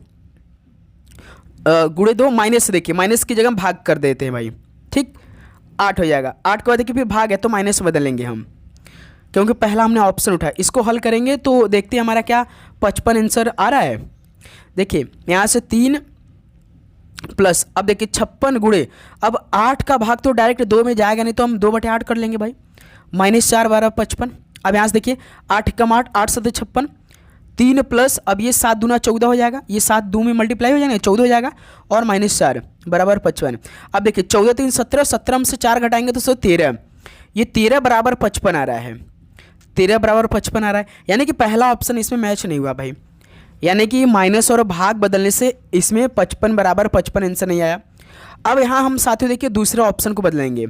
गुणे 2 माइनस, देखिए माइनस की जगह भाग कर देते हैं भाई। ठीक, 8 हो जाएगा। 8 के बाद देखिए फिर भाग है तो माइनस बदलेंगे हम, क्योंकि पहला हमने ऑप्शन उठाया। इसको हल करेंगे तो देखते हैं हमारा क्या 55 आंसर आ रहा है। देखिए यहाँ से 3 प्लस, अब देखिए 56 गुणे, अब 8 का भाग तो डायरेक्ट 2 में जाएगा नहीं, तो हम 2/8 कर लेंगे भाई। -4 12 55। अब यहाँ से देखिए 8 कम 8, 8 7 56, 3 प्लस, अब ये 7 दूना 14 हो जाएगा, ये 7 2 में मल्टीप्लाई हो जाएगा 14 हो जाएगा, और -4 बराबर 55। अब देखिए 14 3 17, 17 में से 4 घटाएंगे तो 13, ये 13 बराबर 55 आ रहा है। 13 बराबर 55 आ रहा है, यानी कि पहला ऑप्शन इसमें मैच नहीं हुआ भाई। यानी कि माइनस और भाग बदलने से इसमें 55 बराबर 55 आंसर नहीं आया। अब यहाँ हम साथियों देखिए दूसरे ऑप्शन को बदलेंगे,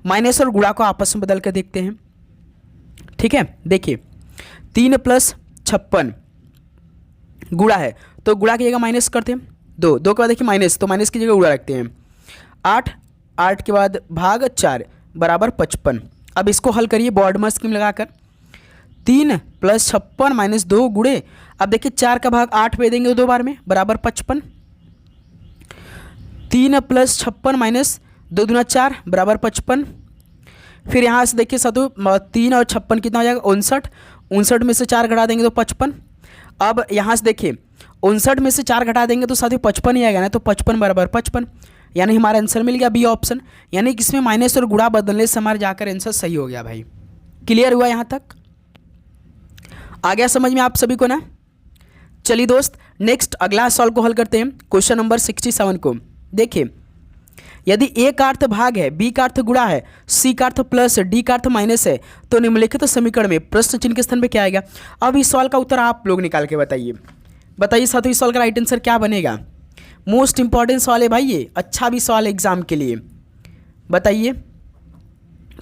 माइनस और गुणा को आपस में बदल कर देखते हैं। ठीक है, देखिए 3 + 56 गुणा है तो गुणा की जगह माइनस करते हैं, 2 के बाद देखिए माइनस, तो माइनस की जगह गुणा रखते हैं। 8 के बाद भाग 4 बराबर 55। अब इसको हल करिए बोर्ड में स्कीम लगाकर, 3 + 56 - 2 गुणे, अब देखिए 4 का भाग 8 पे देंगे 2 बार में बराबर 55। 3 + 56 - 2 दूना 4 बराबर 55। फिर यहाँ से देखिए साथों 3 और 56 कितना हो जाएगा 59 में से 4 घटा देंगे तो 55। अब यहाँ से देखिए 59 में से 4 घटा देंगे तो साथियों 55 ही आएगा ना, तो 55 बराबर 55, यानी हमारा आंसर मिल गया बी ऑप्शन। यानी कि इसमें माइनस और गुणा बदलने से हमारे जाकर आंसर सही हो गया भाई। क्लियर हुआ यहाँ तक? आ गया समझ में आप सभी को ना? चलिए दोस्त नेक्स्ट अगला सवाल को हल करते हैं, क्वेश्चन नंबर 67 को। देखिए यदि ए का अर्थ भाग है, बी का अर्थ गुणा है, सी का अर्थ प्लस है, डी का अर्थ माइनस है, तो निम्नलिखित समीकरण में प्रश्न चिन्ह के स्थान पे क्या आएगा? अब इस सवाल का उत्तर आप लोग निकाल के बताइए साथियों इस सवाल का राइट आंसर क्या बनेगा? मोस्ट इंपॉर्टेंट सवाल है भाई ये, अच्छा भी सवाल है एग्जाम के लिए। बताइए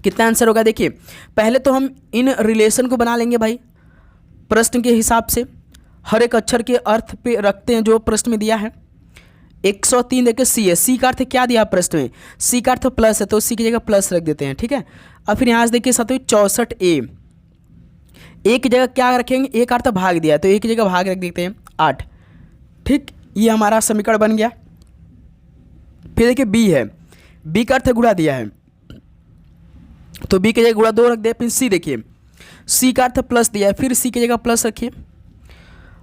कितना आंसर होगा? देखिए पहले तो हम इन रिलेशन को बना लेंगे भाई प्रश्न के हिसाब से, हर एक अक्षर के अर्थ पे रखते हैं जो प्रश्न में दिया है। 103 देखिए सी है, सी का अर्थ क्या दिया प्रश्न में? सी का अर्थ प्लस है तो सी की जगह प्लस रख देते हैं। ठीक है, अब फिर यहाँ से देखिए साथियों 64 ए की जगह क्या रखेंगे? ए का अर्थ भाग दिया है तो ए की जगह भाग रख देते हैं 8। ठीक, ये हमारा समीकरण बन गया। फिर देखिए बी है, बी का अर्थ गुणा दिया है तो बी की जगह गुणा 2 रख दिया। फिर सी देखिए, सी का अर्थ प्लस दिया है, फिर सी की जगह प्लस रखिए।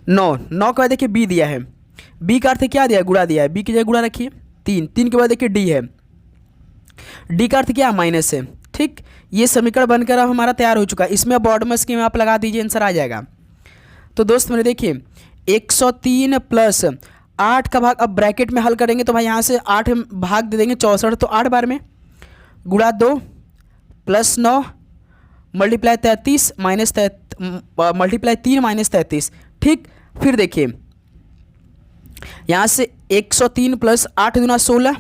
9 के बाद देखिए बी दिया है, बी का अर्थ क्या दिया है? गुणा दिया है, बी की जगह गुणा रखिए। 3 के बाद देखिए डी है, डी का अर्थ क्या? माइनस है। ठीक, ये समीकरण बनकर अब हमारा तैयार हो चुका है। इसमें बॉर्डर में स्कीम आप लगा दीजिए, आंसर आ जाएगा। तो दोस्त मैंने देखिए 103 + 8 का भाग, अब ब्रैकेट में हल करेंगे तो भाई यहाँ से 8 भाग दे देंगे 64, तो 8 बार में गुणा 2 + 9 मल्टीप्लाई 33 मल्टीप्लाई 3 - 33। ठीक, फिर देखिए यहाँ से 103 + 8 दूना 16,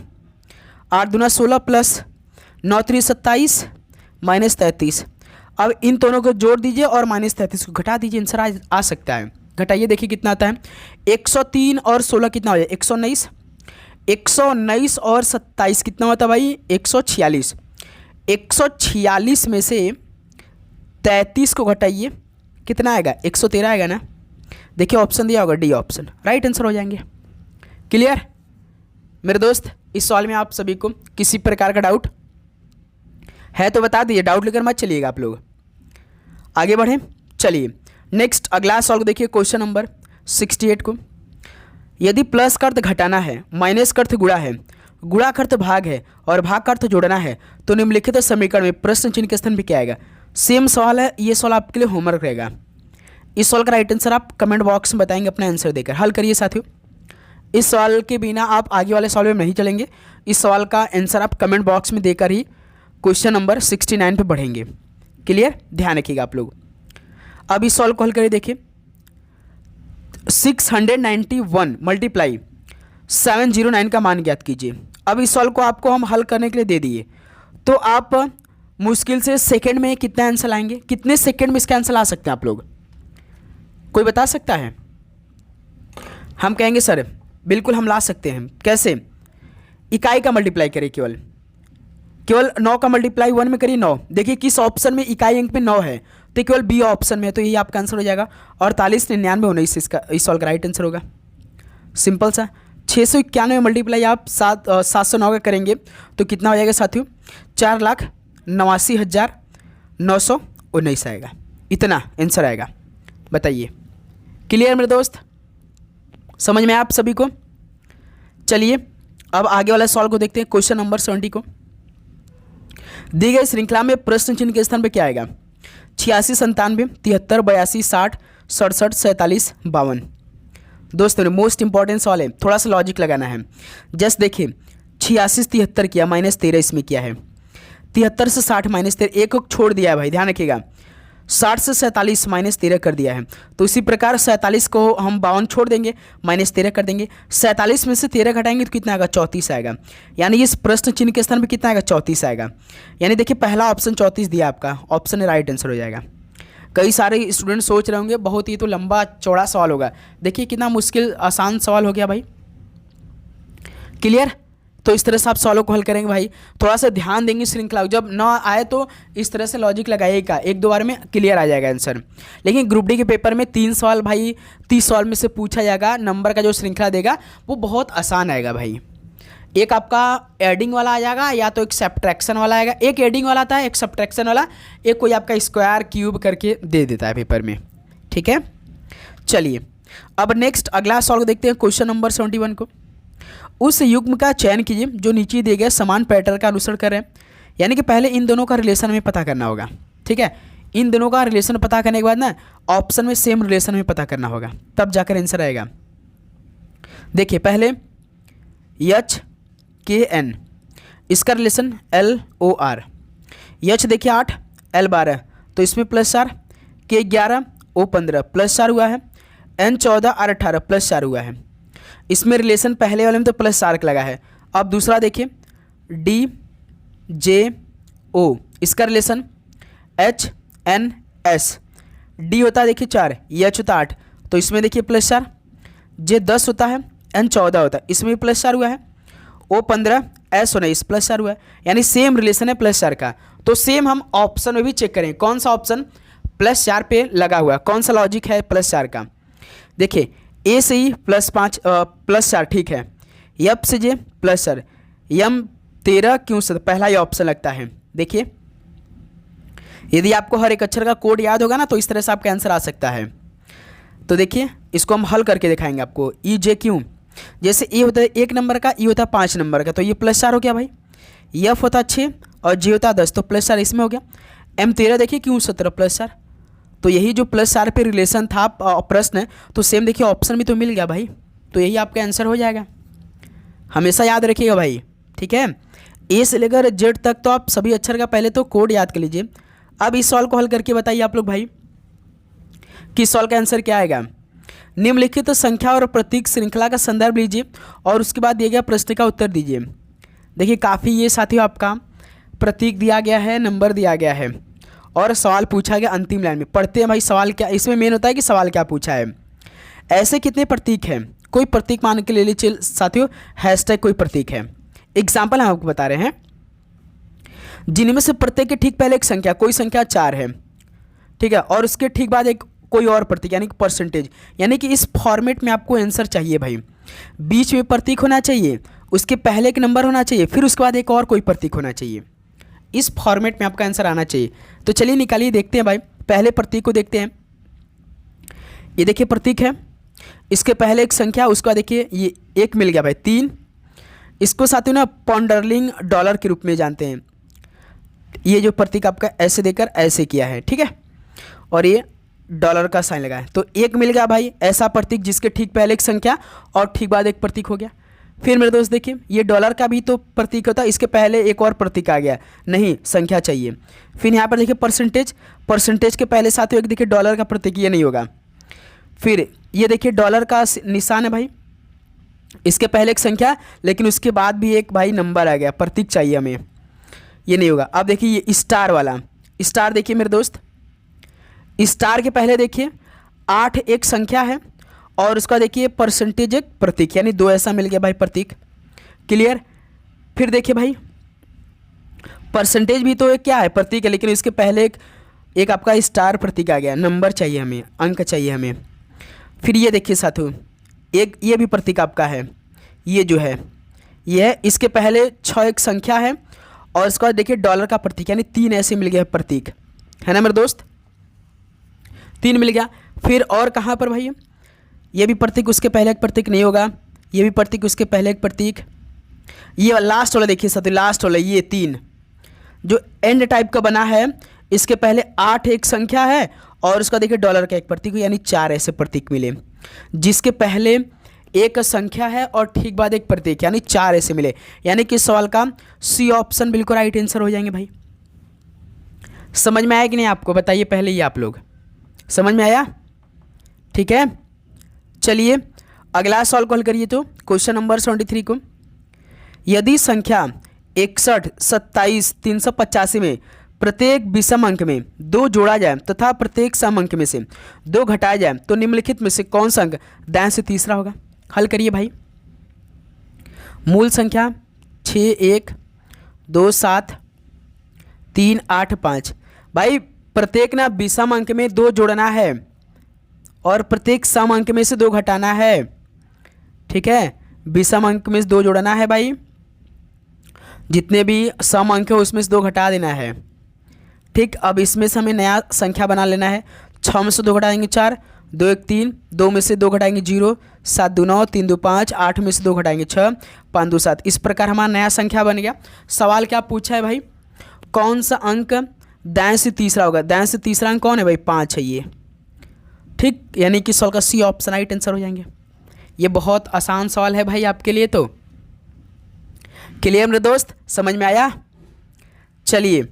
8 दूना 16 + 9 3 27 - 33। अब इन दोनों को जोड़ दीजिए और -33 को घटा दीजिए, आंसर आ सकता है। घटाइए देखिए कितना आता है। 103 और 16 कितना हो जाए? 119। 119 और 27 कितना होता है भाई? 146। 146 में से 33 को घटाइए, कितना आएगा? 113 आएगा ना। देखिए ऑप्शन दिया होगा डी ऑप्शन, राइट आंसर हो जाएंगे। क्लियर मेरे दोस्त? इस सवाल में आप सभी को किसी प्रकार का डाउट है तो बता दीजिए, डाउट लेकर मत चलिएगा आप लोग। आगे बढ़ें, चलिए नेक्स्ट अगला सवाल को देखिए, क्वेश्चन नंबर 68 को। यदि प्लस का अर्थ घटाना है, माइनस का अर्थ गुणा है, गुणा का अर्थ भाग है और भाग का अर्थ जोड़ना है, तो निम्नलिखित समीकरण में प्रश्न चिन्ह के स्थान पे क्या आएगा? सेम सवाल है, ये सवाल आपके लिए होमवर्क रहेगा। इस सवाल का राइट आंसर आप कमेंट बॉक्स में बताएंगे अपना आंसर देकर। हल करिए साथियों, इस सवाल के बिना आप आगे वाले सवाल में नहीं चलेंगे। इस सवाल का आंसर आप कमेंट बॉक्स में देकर ही क्वेश्चन नंबर 69 पे बढ़ेंगे। क्लियर, ध्यान रखिएगा आप लोग। अब इस सवाल को हल करिए, देखिए 691 मल्टीप्लाई 709 का मान ज्ञात कीजिए। अब इस सवाल को आपको हम हल करने के लिए दे दिए, तो आप मुश्किल से सेकंड में कितना आंसर लाएंगे? कितने सेकंड में इसका आंसर ला सकते हैं आप लोग? कोई बता सकता है? हम कहेंगे सर बिल्कुल हम ला सकते हैं। कैसे? इकाई का मल्टीप्लाई करिए, केवल 9 का मल्टीप्लाई 1 में करिए 9। देखिए किस ऑप्शन में इकाई अंक पे 9 है, तो केवल बी ऑप्शन में है, तो यही आपका आंसर हो जाएगा। 48 99 19 इसका इस सवाल का राइट आंसर होगा। सिंपल सा। 691 मल्टीप्लाई आप 709 का करेंगे तो कितना हो जाएगा साथियों? 4,89,919 आएगा। इतना आंसर आएगा। बताइए क्लियर मेरे दोस्त? समझ में आप सभी को? चलिए अब आगे वाला सवाल को देखते हैं, क्वेश्चन नंबर 70 को। दी गई श्रृंखला में प्रश्न चिन्ह के स्थान पे क्या आएगा? 86 97 73 82 60 67 47 52। दोस्तों मोस्ट इंपॉर्टेंट सवाल है, थोड़ा सा लॉजिक लगाना है। जस्ट देखिए 86 73 किया, -13 इसमें किया है। 73 से 60 -13, एक छोड़ दिया है भाई, ध्यान रखिएगा। 60 से 47 -13 कर दिया है, तो इसी प्रकार 47 को हम 52 छोड़ देंगे, -13 कर देंगे। 47 में से 13 घटाएंगे तो कितना आएगा? 34 आएगा। यानी इस प्रश्न चिन्ह के स्थान पर कितना आएगा? 34 आएगा। यानी देखिए पहला ऑप्शन 34 दिया आपका, ऑप्शन राइट आंसर हो जाएगा। कई सारे स्टूडेंट सोच रहे होंगे बहुत ही तो लंबा चौड़ा सवाल होगा, देखिए कितना मुश्किल आसान सवाल हो गया भाई। क्लियर? तो इस तरह से आप सवालों को हल करेंगे भाई, थोड़ा सा ध्यान देंगे श्रृंखला, जब ना आए तो इस तरह से लॉजिक लगाइएगा, एक दो बार में क्लियर आ जाएगा आंसर। लेकिन ग्रुप डी के पेपर में 3 सवाल भाई 30 सवाल में से पूछा जाएगा, नंबर का जो श्रृंखला देगा वो बहुत आसान आएगा भाई। एक आपका एडिंग वाला आ जाएगा या तो एक सब्ट्रैक्शन वाला आएगा, एक एडिंग वाला आता है, एक सब्ट्रैक्शन वाला, एक कोई आपका स्क्वायर क्यूब करके दे देता है पेपर में। ठीक है, चलिए अब नेक्स्ट अगला सवाल देखते हैं, क्वेश्चन नंबर 71 को। उस युग्म का चयन कीजिए जो नीचे दिए गए समान पैटर्न का अनुसरण कर रहे हैं। यानी कि पहले इन दोनों का रिलेशन हमें पता करना होगा। ठीक है, इन दोनों का रिलेशन पता करने के बाद ना ऑप्शन में सेम रिलेशन में पता करना होगा, तब जाकर आंसर आएगा। देखिए पहले HKN, इसका रिलेशन LOR। H देखिए 8 L 12, तो इसमें +4, K 11 O 15 +4 हुआ है, N 14 R 18 +4 हुआ है। इसमें रिलेशन पहले वाले में तो +4 लगा है। अब दूसरा देखिए DJO, इसका रिलेशन HNS। D होता है देखिए 4, H होता है 8, तो इसमें देखिए +4, J 10 होता है, N 14 होता है, इसमें भी +4 हुआ है, O 15 S 19 +4 हुआ है। यानी सेम रिलेशन है +4 का। तो सेम हम ऑप्शन में भी चेक करें कौन सा ऑप्शन +4 पे लगा हुआ है, कौन सा लॉजिक है +4 का। देखिए A से E +5 +4 ठीक है, F से J +4, M 13 क्यों से पहला ही ऑप्शन लगता है। देखिए यदि आपको हर एक अक्षर का कोड याद होगा ना तो इस तरह से आपका आंसर आ सकता है। तो देखिए इसको हम हल करके दिखाएंगे आपको। EJQ, जैसे E होता है 1 नंबर का, E होता है 5 नंबर का, तो ये +4 हो गया भाई। F होता है 6 और J होता है 10, तो +4 इसमें हो गया। M 13 देखिए क्यों 17 +4, तो यही जो +4 पे रिलेशन था प्रश्न, तो सेम देखिए ऑप्शन भी तो मिल गया भाई, तो यही आपका आंसर हो जाएगा। हमेशा याद रखिएगा भाई। ठीक है, A से लेकर Z तक तो आप सभी अक्षर का पहले तो कोड याद कर लीजिए। अब इस सवाल को हल करके बताइए आप लोग भाई कि इस सवाल का आंसर क्या आएगा। निम्नलिखित संख्या और प्रतीक श्रृंखला का संदर्भ लीजिए और उसके बाद दिए गए प्रश्न का उत्तर दीजिए। देखिए काफ़ी ये साथियों आपका प्रतीक दिया गया है, नंबर दिया गया है और सवाल पूछा गया अंतिम लाइन में। पढ़ते हैं भाई सवाल क्या, इसमें मेन होता है कि सवाल क्या पूछा है। ऐसे कितने प्रतीक हैं, कोई प्रतीक मान के ले लीजिए साथियों, हैशटैग कोई प्रतीक है। एग्जाम्पल हम आपको बता रहे हैं, जिनमें से प्रत्येक के ठीक पहले एक संख्या, कोई संख्या 4 है, ठीक है, और उसके ठीक बाद एक कोई और प्रतीक यानी कि परसेंटेज। यानी कि इस फॉर्मेट में आपको आंसर चाहिए भाई, बीच में प्रतीक होना चाहिए, उसके पहले एक नंबर होना चाहिए, फिर उसके बाद एक और कोई प्रतीक होना चाहिए। इस फॉर्मेट में आपका आंसर आना चाहिए। तो चलिए निकालिए, देखते हैं भाई। पहले प्रतीक को देखते हैं। ये देखिए प्रतीक है, इसके पहले एक संख्या, उसके बाद देखिए ये एक मिल गया भाई 3। इसको साथियों ना पॉन्डरलिंग डॉलर के रूप में जानते हैं। ये जो प्रतीक आपका ऐसे देकर ऐसे किया है, ठीक है, और ये डॉलर का साइन लगा है, तो एक मिल गया भाई ऐसा प्रतीक जिसके ठीक पहले एक संख्या और ठीक बाद एक प्रतीक हो गया। फिर मेरे दोस्त देखिए ये डॉलर का भी तो प्रतीक होता है, इसके पहले एक और प्रतीक आ गया, नहीं संख्या चाहिए। फिर यहाँ पर देखिए परसेंटेज, परसेंटेज के पहले साथियों एक देखिए डॉलर का प्रतीक, ये नहीं होगा। फिर ये देखिए डॉलर का निशान है भाई, इसके पहले एक संख्या लेकिन उसके बाद भी एक भाई नंबर आ गया, प्रतीक चाहिए हमें, ये नहीं होगा। अब देखिए ये स्टार वाला, स्टार देखिए मेरे दोस्त, स्टार के पहले देखिए 8 एक संख्या है और उसका देखिए परसेंटेज एक प्रतीक, यानी 2 ऐसा मिल गया भाई प्रतीक। क्लियर। फिर देखिए भाई परसेंटेज भी तो एक क्या है प्रतीक है, लेकिन इसके पहले एक आपका स्टार प्रतीक आ गया, नंबर चाहिए हमें, अंक चाहिए हमें। फिर ये देखिए साथियों एक ये भी प्रतीक आपका है, ये जो है ये है, इसके पहले 6 एक संख्या है और इसका देखिए डॉलर का प्रतीक, यानी 3 ऐसे मिल गया प्रतीक, है ना मेरे दोस्त, 3 मिल गया। फिर और कहाँ पर भाई ये भी प्रतीक, उसके पहले एक प्रतीक नहीं होगा, ये भी प्रतीक उसके पहले एक प्रतीक। ये लास्ट वाला देखिए साथियों, लास्ट वाला ये 3 जो एंड टाइप का बना है, इसके पहले 8 एक संख्या है और उसका देखिए डॉलर का एक प्रतीक, यानी 4 ऐसे प्रतीक मिले जिसके पहले एक संख्या है और ठीक बाद एक प्रतीक, यानी 4 ऐसे मिले। यानी कि इस सवाल का सी ऑप्शन बिल्कुल राइट आंसर हो जाएंगे भाई। समझ में आया कि नहीं आपको, बताइए पहले ही आप लोग, समझ में आया? ठीक है, चलिए अगला सवाल को हल करिए। तो क्वेश्चन नंबर 73 को, यदि संख्या 61, 27, 385 में प्रत्येक विषम अंक में 2 जोड़ा जाए तथा प्रत्येक सम अंक में से 2 घटाया जाए तो निम्नलिखित में से कौन सा अंक दाएं से तीसरा होगा? हल करिए भाई। मूल संख्या 6, 1, 2, 7, 3, 8, 5। भाई प्रत्येक ना विषम अंक में 2 जोड़ना है और प्रत्येक सम अंक में से 2 घटाना है। ठीक है, विषम अंक में से 2 जोड़ना है भाई, जितने भी सम अंक है उसमें से 2 घटा देना है। ठीक, अब इसमें से हमें नया संख्या बना लेना है। 6 में से 2 घटाएंगे 4, 2 1 3, 2 में से 2 घटाएंगे 0, 7 2 9, 3 2 5, 8 में से 2 घटाएंगे 6, 5 2 7। इस प्रकार हमारा नया संख्या बन गया। सवाल क्या पूछा है भाई, कौन सा अंक दाएं से तीसरा होगा? दाएं से तीसरा अंक कौन है भाई? 5 है ये। ठीक, यानी कि सवाल का सी ऑप्शन राइट आंसर हो जाएंगे। ये बहुत आसान सवाल है भाई आपके लिए। तो क्लियर मेरे दोस्त, समझ में आया? चलिए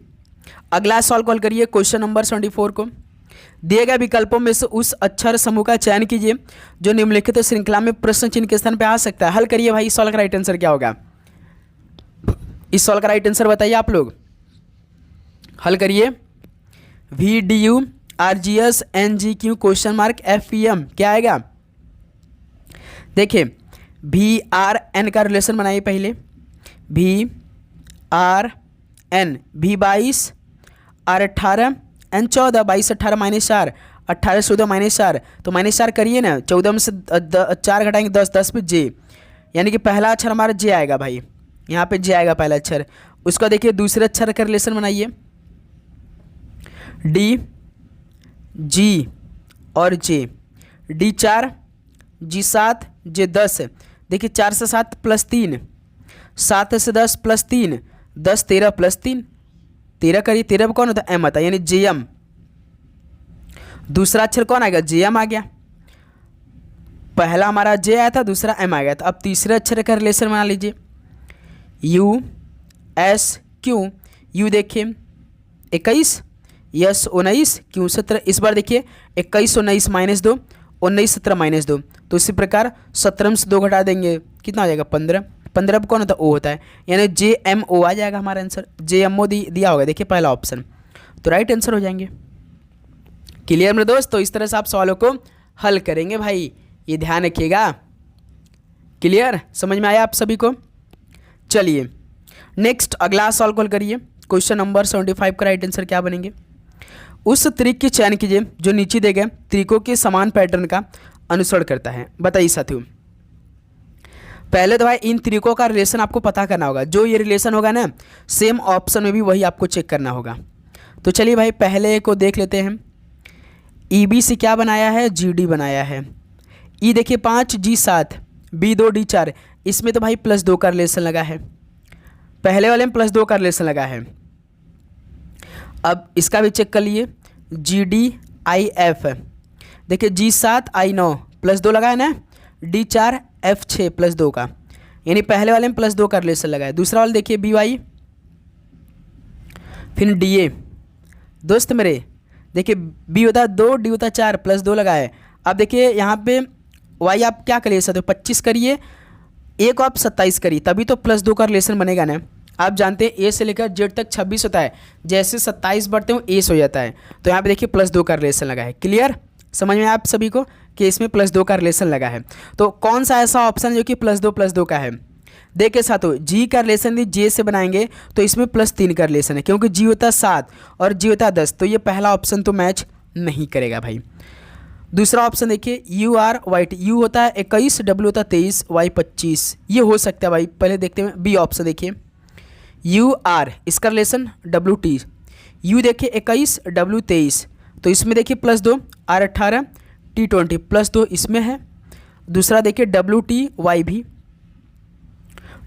अगला सवाल कॉल करिए। क्वेश्चन नंबर 74 को, दिए गए विकल्पों में से उस अक्षर समूह का चयन कीजिए जो निम्नलिखित श्रृंखला में प्रश्न चिन्ह के स्थान पर आ सकता है। हल करिए भाई, इस सवाल का राइट आंसर क्या होगा? इस सवाल का राइट आंसर बताइए आप लोग, हल करिए। VDU RGS NGQ question mark FEM क्या आएगा? देखिए VRN का रिलेशन बनाइए पहले। VRN, V22, R18, N14, 22 18 -4, 18 14 -4, तो -4 करिए ना। 14 में से 4 घटाएंगे 10, 10 पे J, यानी कि पहला अक्षर हमारा J आएगा भाई, यहाँ पे J आएगा पहला अक्षर। उसका देखिए दूसरे अक्षर का रिलेशन बनाइए, D, G और J। D4, G7, J10। देखिए 4 से 7 + 3, 7 से 10 + 3, 10 13 + 3, 13 करिए। 13 में कौन होता है? M आता है, यानी JM। दूसरा अक्षर कौन आएगा? JM आ गया। पहला हमारा J आया था, दूसरा M आ गया था। अब तीसरे अक्षर का रिलेशन बना लीजिए, U S Q। U देखिए 21, S 19, Q 17। इस बार देखिए 21 19 -2, 19 17 -2, तो इसी प्रकार 17 में से 2 घटा देंगे, कितना हो जाएगा? 15। 15 पर कौन होता है? O होता है, यानी JMO आ जाएगा हमारा आंसर। JMO दिया होगा, देखिए पहला ऑप्शन, तो राइट आंसर हो जाएंगे। क्लियर मेरे दोस्त? तो इस तरह से आप सवालों को हल करेंगे भाई, ये ध्यान रखिएगा। क्लियर, समझ में आया आप सभी को? चलिए नेक्स्ट अगला सवाल को हल करिए। क्वेश्चन नंबर 75 का राइट आंसर क्या बनेंगे? उस त्रिक के चयन कीजिए जो नीचे दिए गए त्रिकों के समान पैटर्न का अनुसरण करता है। बताइए साथियों, पहले तो भाई इन त्रिकों का रिलेशन आपको पता करना होगा। जो ये रिलेशन होगा ना, सेम ऑप्शन में भी वही आपको चेक करना होगा। तो चलिए भाई पहले को देख लेते हैं। EB से क्या बनाया है? GD बनाया है। E देखिए 5, G 7, B 2, D 4। इसमें तो भाई +2 का रिलेशन लगा है, पहले वाले में +2 का रिलेशन लगा है। अब इसका भी चेक कर लिए, GD IF। देखिए G 7 I 9 +2 लगा है ना, D 4 F 6 +2 का, यानी पहले वाले में +2 का रिलेशन लगा है। दूसरा वाला देखिए BY, फिर DA। दोस्त मेरे देखिए B होता है 2, D होता है 4, +2 लगा है। अब देखिए यहाँ पे Y आप क्या करिए सकते हो? 25 करिए, A को आप 27 करिए, तभी तो +2 का रिलेशन बनेगा ना। आप जानते हैं A से लेकर Z तक 26 होता है, जैसे 27 बढ़ते हैं A हो जाता है। तो यहाँ पे देखिए +2 का रिलेशन लगा है। क्लियर, समझ में आप सभी को कि इसमें +2 का रिलेशन लगा है। तो कौन सा ऐसा ऑप्शन जो कि +2 का है? देखिए साथों, G का रिलेशन भी J से बनाएंगे तो इसमें +3 का रिलेशन है, क्योंकि G होता है 7 और G होता है 10, तो ये पहला ऑप्शन तो मैच नहीं करेगा भाई। दूसरा ऑप्शन देखिए UR YT, U होता है 21, W होता है 23, Y 25, ये हो सकता है भाई। पहले देखते हैं B ऑप्शन, देखिए UR, इसका रिलेशन WT। U देखिए 21, W 23, तो इसमें देखिए +2, R 18, T 20, +2 इसमें है। दूसरा देखिए WT Y भी,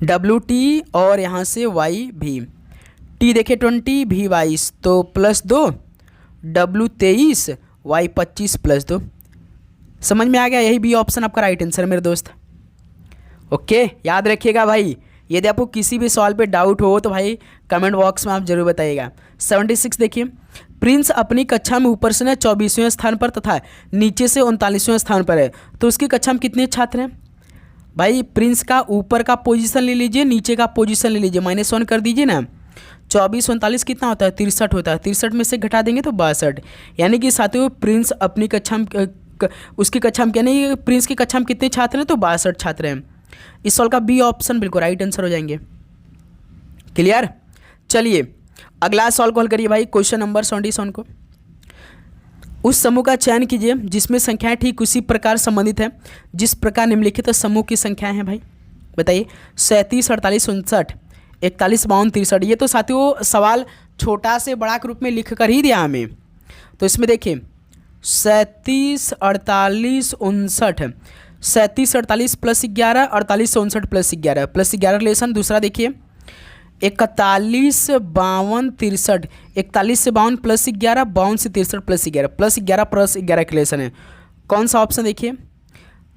WT और यहाँ से Y भी। T देखिए 20, V 22, तो +2, W 23, Y 25 +2। समझ में आ गया? यही B ऑप्शन आपका राइट आंसर है मेरे दोस्त। ओके, याद रखिएगा भाई। यदि आपको किसी भी सवाल पे डाउट हो तो भाई कमेंट बॉक्स में आप जरूर बताइएगा। 76 देखिए, प्रिंस अपनी कक्षा में ऊपर से ना 24वें स्थान पर तथा नीचे से 39वें स्थान पर है, तो उसकी कक्षा में कितने छात्र हैं भाई? प्रिंस का ऊपर का पोजीशन ले लीजिए, नीचे का पोजीशन ले लीजिए, -1 कर दीजिए ना। 24 39 कितना होता है? 63 होता है। 63 में से घटा देंगे तो 62, यानी कि साथियों प्रिंस अपनी कक्षा में उसकी कक्षा में यानी प्रिंस की कक्षा में कितने छात्र हैं? तो 62 छात्र हैं। इस सवाल का बी ऑप्शन बिल्कुल राइट आंसर हो जाएंगे। क्लियर? चलिए अगला सवाल को हल करिए भाई, क्वेश्चन नंबर 77 को। उस समूह का चयन कीजिए जिसमें संख्याएं ठीक उसी प्रकार संबंधित है जिस प्रकार निम्नलिखित समूह की संख्याएं हैं भाई। बताइए 37 48 59 41 52 63। ये तो साथियों सवाल छोटा से बड़ा के रूप में लिख कर ही दिया हमें। तो इसमें देखिए 37 48 59, 37 48 + 11, 48 59 + 11 + 11 रिलेशन। दूसरा देखिए 41 52 63, 41 से 52 + 11, 52 से 63 + 11 + 11 + 11 का रिलेशन है। कौन सा ऑप्शन देखिए?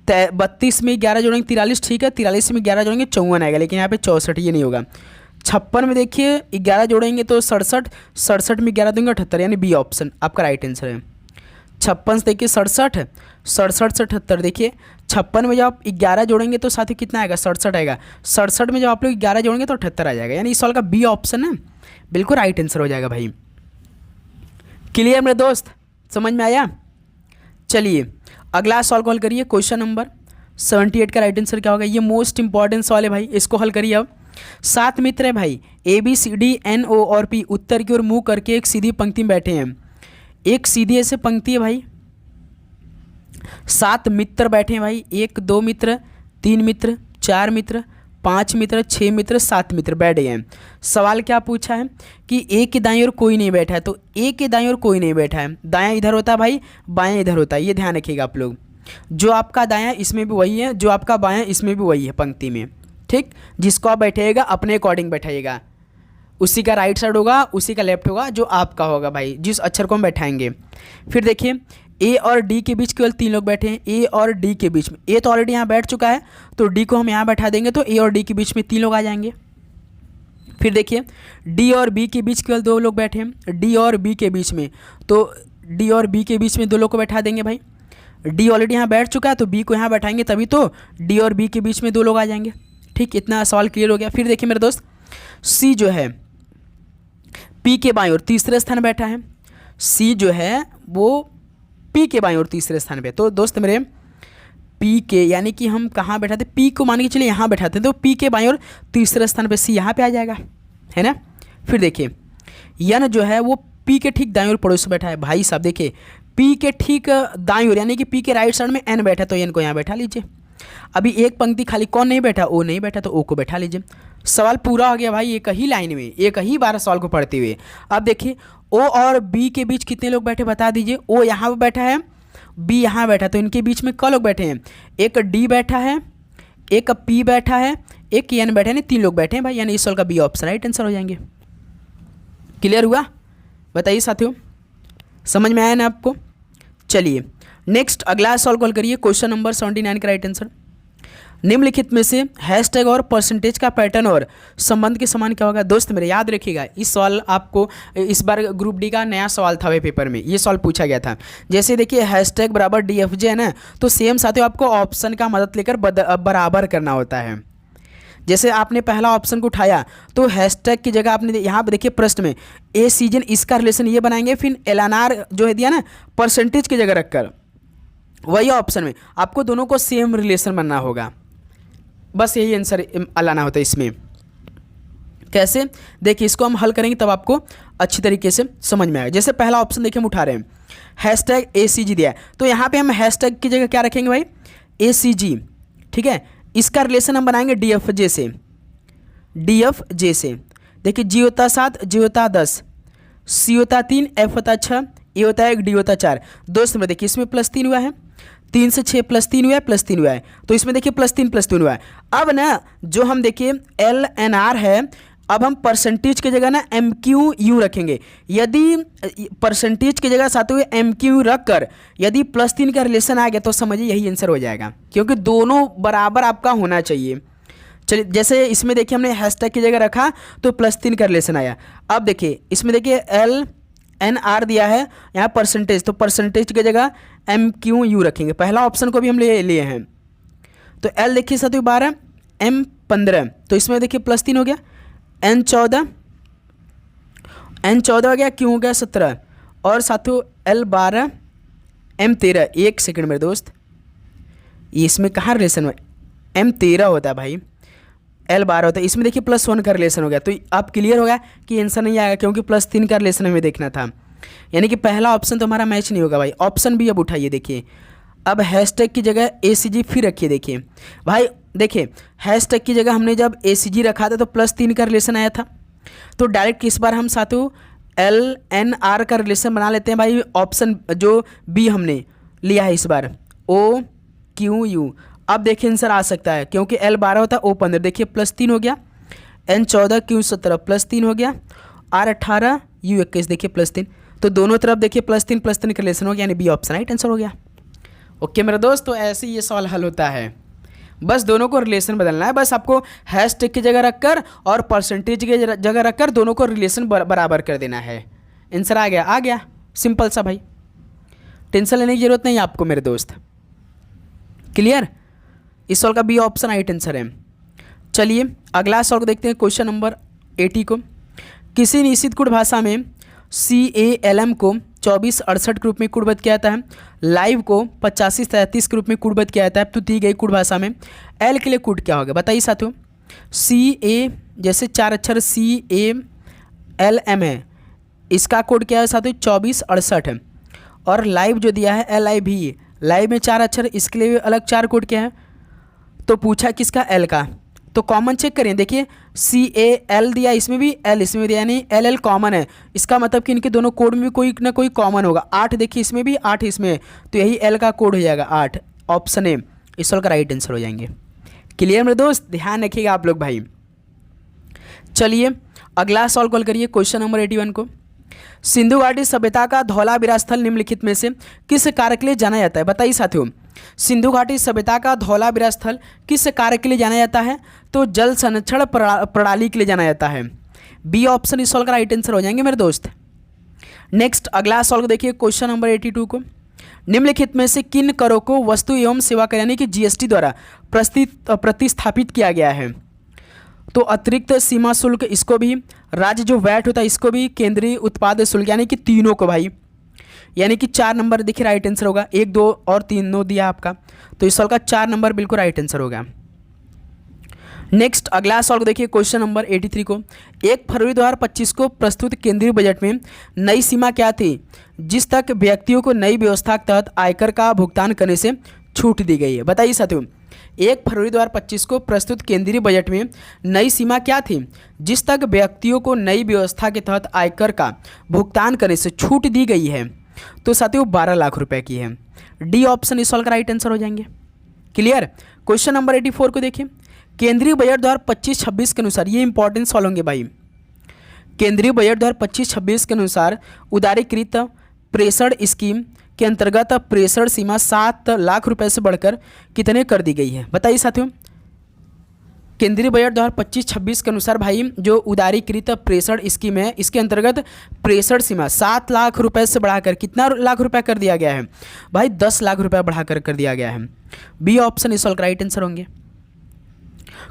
32 में 11 जोड़ेंगे 43, ठीक है। 43 में 11 जोड़ेंगे 54 आएगा, लेकिन यहाँ पे 64, ये नहीं होगा। 56 में देखिए 11 जोड़ेंगे तो 67, 67 में 11 देंगे 78, यानी बी ऑप्शन आपका राइट आंसर है। 56 से देखिए 67, 67 से 78। देखिए 56 में जब आप 11 जोड़ेंगे तो साथ ही कितना आएगा? 67 आएगा। 67 में जब आप लोग 11 जोड़ेंगे तो 78 आ जाएगा, यानी इस सवाल का बी ऑप्शन है बिल्कुल राइट आंसर हो जाएगा भाई। क्लियर मेरे दोस्त? समझ में आया? चलिए अगला सवाल को हल करिए, क्वेश्चन नंबर 78 का राइट आंसर क्या होगा? ये मोस्ट इंपॉर्टेंट सवाल है भाई, इसको हल करिए। अब 7 मित्र है भाई, ABCD NO और P उत्तर की ओर मुंह करके एक सीधी पंक्ति में बैठे हैं। एक सीधी ऐसे पंक्ति है भाई, 7 मित्र बैठे हैं भाई, 1 2 मित्र, 3 मित्र, 4 मित्र, 5 मित्र, 6 मित्र, 7 मित्र बैठ गए हैं। सवाल क्या पूछा है कि ए के दाईं ओर कोई नहीं बैठा है, तो ए के दाईं ओर कोई नहीं बैठा है। दायां इधर होता है भाई, बायां इधर होता है, ये ध्यान रखिएगा आप लोग। जो आपका दायां इसमें भी वही है, जो आपका बायां इसमें भी वही है पंक्ति में, ठीक। जिसको आप बैठिएगा अपने अकॉर्डिंग बैठाइएगा, उसी का राइट साइड होगा, उसी का लेफ्ट होगा जो आपका होगा भाई, जिस अक्षर को हम बैठाएंगे। फिर देखिए ए और डी के बीच केवल 3 लोग बैठे हैं, ए और डी के बीच में। ए तो ऑलरेडी यहाँ बैठ चुका है, तो डी को हम यहाँ बैठा देंगे तो ए और डी के बीच में 3 लोग आ जाएंगे। फिर देखिए डी और बी के बीच केवल 2 लोग बैठे हैं, डी और बी के बीच में, तो डी और बी के बीच में 2 लोग को बैठा देंगे भाई। डी ऑलरेडी यहाँ बैठ चुका है तो बी को यहाँ बैठाएंगे, तभी तो डी और बी के बीच में 2 लोग आ जाएंगे, ठीक। इतना सवाल क्लियर हो गया। फिर देखिए मेरे दोस्त सी जो है पी के बाईं ओर तीसरे स्थान बैठा है, सी जो है वो पी के बाईं ओर तीसरे स्थान पे। तो दोस्त मेरे पी के यानी कि हम कहाँ बैठाते, पी को मान के चलिए यहाँ बैठाते हैं, तो पी के बाईं ओर तीसरे स्थान पे सी यहाँ पे आ जाएगा, है ना। फिर देखिए यन जो है वो पी के ठीक दाईं ओर पड़ोस में बैठा है भाई साहब। देखिए पी के ठीक दाईं ओर यानी कि पी के राइट साइड में एन बैठा, तो एन को यहाँ बैठा लीजिए। अभी एक पंक्ति खाली कौन नहीं बैठा? ओ नहीं बैठा, तो ओ को बैठा लीजिए। सवाल पूरा हो गया भाई, एक ही लाइन में, एक ही बार सवाल को पढ़ते हुए। अब देखिए ओ और बी के बीच कितने लोग बैठे बता दीजिए। ओ यहाँ पर बैठा है, बी यहाँ बैठा, तो इनके बीच में क लोग बैठे हैं? एक डी बैठा है, एक पी बैठा है, एक एन बैठा है, यानी 3 लोग बैठे हैं भाई, यानी इस सवाल का बी ऑप्शन राइट आंसर हो जाएंगे। क्लियर हुआ? बताइए साथियों, समझ में आया ना आपको? चलिए नेक्स्ट अगला सवाल कॉल करिए, क्वेश्चन नंबर 79 का राइट आंसर। निम्नलिखित में से हैशटैग और परसेंटेज का पैटर्न और संबंध के समान क्या होगा? दोस्त मेरे याद रखिएगा, इस सवाल आपको इस बार ग्रुप डी का नया सवाल था वे पेपर में, ये सवाल पूछा गया था। जैसे देखिए हैशटैग बराबर DFJ है ना, तो सेम साथियों आपको ऑप्शन का मदद लेकर बराबर करना होता है। जैसे आपने पहला ऑप्शन को उठाया तो हैशटैग की जगह आपने यहाँ पर देखिए प्रश्न में ए सीजन इसका रिलेशन ये बनाएंगे, फिर LNR जो है दिया ना परसेंटेज की जगह रखकर, वही ऑप्शन में आपको दोनों को सेम रिलेशन बनना होगा, बस यही आंसर लाना होता है इसमें। कैसे? देखिए इसको हम हल करेंगे तब आपको अच्छी तरीके से समझ में आएगा। जैसे पहला ऑप्शन देखिए हम उठा रहे हैं, हैशटैग ACG दिया है, तो यहाँ पे हम हैशटैग की जगह क्या रखेंगे भाई? ACG, ठीक है। इसका रिलेशन हम बनाएंगे DFJ से, DFJ से। देखिए G होता 7, J होता 10, C होता 3, F होता 6, A होता 1, D होता 4। दोस्त में देखिए इसमें +3 हुआ है, 3 से 6 +3 हुआ है, +3 हुआ है, तो इसमें देखिए +3 हुआ है। अब ना जो हम देखिए LNR है, अब हम परसेंटेज की जगह ना MQU रखेंगे। यदि परसेंटेज की जगह साथ हुए MQU रख कर यदि +3 का रिलेशन आ गया तो समझिए यही आंसर हो जाएगा, क्योंकि दोनों बराबर आपका होना चाहिए, चलिए, जैसे इसमें देखिए हमने हैशटैग की जगह रखा तो +3 का रिलेशन आया। अब देखिए इसमें देखिए LNR दिया है, यहाँ परसेंटेज, तो परसेंटेज की जगह MQU रखेंगे। पहला ऑप्शन को भी हम ले लिए हैं। तो L देखिए साथियों 12, M 15, तो इसमें देखिए +3 हो गया। N 14 हो गया, Q हो गया 17, और साथियों L 12 M 13। एक सेकंड मेरे दोस्त, ये इसमें कहाँ रिलेशन में M 13 होता है भाई, L 12 होता है, इसमें देखिए +1 का रिलेशन हो गया। तो अब क्लियर हो गया कि आंसर नहीं आएगा, क्योंकि +3 का रिलेशन हमें देखना था। यानी कि पहला ऑप्शन तो हमारा मैच नहीं होगा भाई। ऑप्शन भी अब उठाइए, देखिए अब हैशटैग की जगह ACG फिर रखिए। देखिए भाई, देखिए हैशटैग की जगह हमने जब ACG रखा था तो +3 का रिलेशन आया था। तो डायरेक्ट इस बार हम साथियों LNR का रिलेशन बना लेते हैं भाई। ऑप्शन जो B हमने लिया है इस बार, OQU। अब देखिए आंसर आ सकता है, क्योंकि L 12 होता है, O 15, देखिए +3 हो गया। N 14, Q 17, +3 हो गया। R 18, U 21, देखिए +3। तो दोनों तरफ देखिए +3 का रिलेशन हो गया, यानी B ऑप्शन राइट आंसर हो गया। ओके मेरे दोस्त, तो ऐसे ही ये सवाल हल होता है। बस दोनों को रिलेशन बदलना है, बस आपको हैशटैग की जगह रखकर और परसेंटेज की जगह रखकर दोनों को रिलेशन बराबर कर देना है। आंसर आ गया, सिंपल सा भाई, टेंशन लेने की जरूरत नहीं आपको मेरे दोस्त। क्लियर? इस सवाल का बी ऑप्शन राइट आंसर है। चलिए अगला सवाल को देखते हैं, क्वेश्चन नंबर 80 को। किसी निश्चित कुट भाषा में CALM को 2468 के रूप में कूटबद्ध किया जाता है, लाइव को 8533 के रूप में कूटबद्ध किया जाता है। तो दी गई कूट भाषा में L के लिए कूट क्या होगा, बताइए साथियों। CA जैसे 4 अक्षर CALM है, इसका कोड क्या है साथियों 2468 है। और लाइव जो दिया है LIV, लाइव में 4 अक्षर, इसके लिए अलग 4 कोड क्या है। तो पूछा किसका, L का, तो कॉमन चेक करें। देखिए CAL दिया, इसमें भी L, इसमें भी दिया, यानी LL कॉमन है। इसका मतलब कि इनके दोनों कोड में कोई ना कोई कॉमन होगा। 8 देखिए इसमें भी, 8 इसमें, तो यही L का कोड हो जाएगा 8। ऑप्शन ए इस सवाल का राइट आंसर हो जाएंगे। क्लियर मेरे दोस्त, ध्यान रखिएगा आप लोग भाई। चलिए अगला सवाल कॉल करिए, क्वेश्चन नंबर 81 को। सिंधु घाटी सभ्यता का धौलावीरा स्थल निम्नलिखित में से किस कार्य के लिए जाना जाता है, बताइए साथियों। सिंधु घाटी सभ्यता का धौलावीरा स्थल किस कार्य के लिए जाना जाता है, तो जल संरक्षण प्रणाली के लिए जाना जाता है। बी ऑप्शन इस सवाल का राइट आंसर हो जाएंगे मेरे दोस्त। नेक्स्ट अगला सवाल को देखिए, क्वेश्चन नंबर 82 को। निम्नलिखित में से किन करों को वस्तु एवं सेवा कर यानी कि GST द्वारा प्रतिस्थापित किया गया है, तो अतिरिक्त सीमा शुल्क इसको भी, राज्य जो वैट होता है इसको भी, केंद्रीय उत्पाद शुल्क, यानी कि तीनों को भाई। यानी कि 4 नंबर देखिए राइट आंसर होगा, 1 2 और 3 नो दिया आपका, तो इस सवाल का 4 नंबर बिल्कुल राइट आंसर होगा। नेक्स्ट अगला सवाल को देखिए, क्वेश्चन नंबर 83 को। 1 फरवरी 2025 को प्रस्तुत केंद्रीय बजट में नई सीमा क्या थी जिस तक व्यक्तियों को नई व्यवस्था के तहत आयकर का भुगतान करने से छूट दी गई है, बताइए साथियों। 1 फरवरी 2025 को प्रस्तुत केंद्रीय बजट में नई सीमा क्या थी जिस तक व्यक्तियों को नई व्यवस्था के तहत आयकर का भुगतान करने से छूट दी गई है, तो साथियों 12 लाख रुपए की है। डी ऑप्शन इस सवाल का राइट आंसर हो जाएंगे। क्लियर? क्वेश्चन नंबर 84 को देखिए। केंद्रीय बजट 2025-26 के अनुसार, ये इंपॉर्टेंट सवाल होंगे भाई। केंद्रीय बजट 2025-26 के अनुसार उदारीकृत प्रेषण स्कीम के अंतर्गत प्रेषण सीमा 7 लाख रुपए से बढ़कर कितने कर दी गई है, बताइए साथियों। केंद्रीय बजट 2025-26 के अनुसार भाई जो उदारीकृत प्रेषण स्कीम है, इसके अंतर्गत प्रेषण सीमा 7 लाख रुपए से बढ़ाकर कितना लाख रुपए कर दिया गया है भाई, 10 लाख रुपए बढ़ाकर कर दिया गया है। बी ऑप्शन इस सवाल का राइट आंसर होंगे।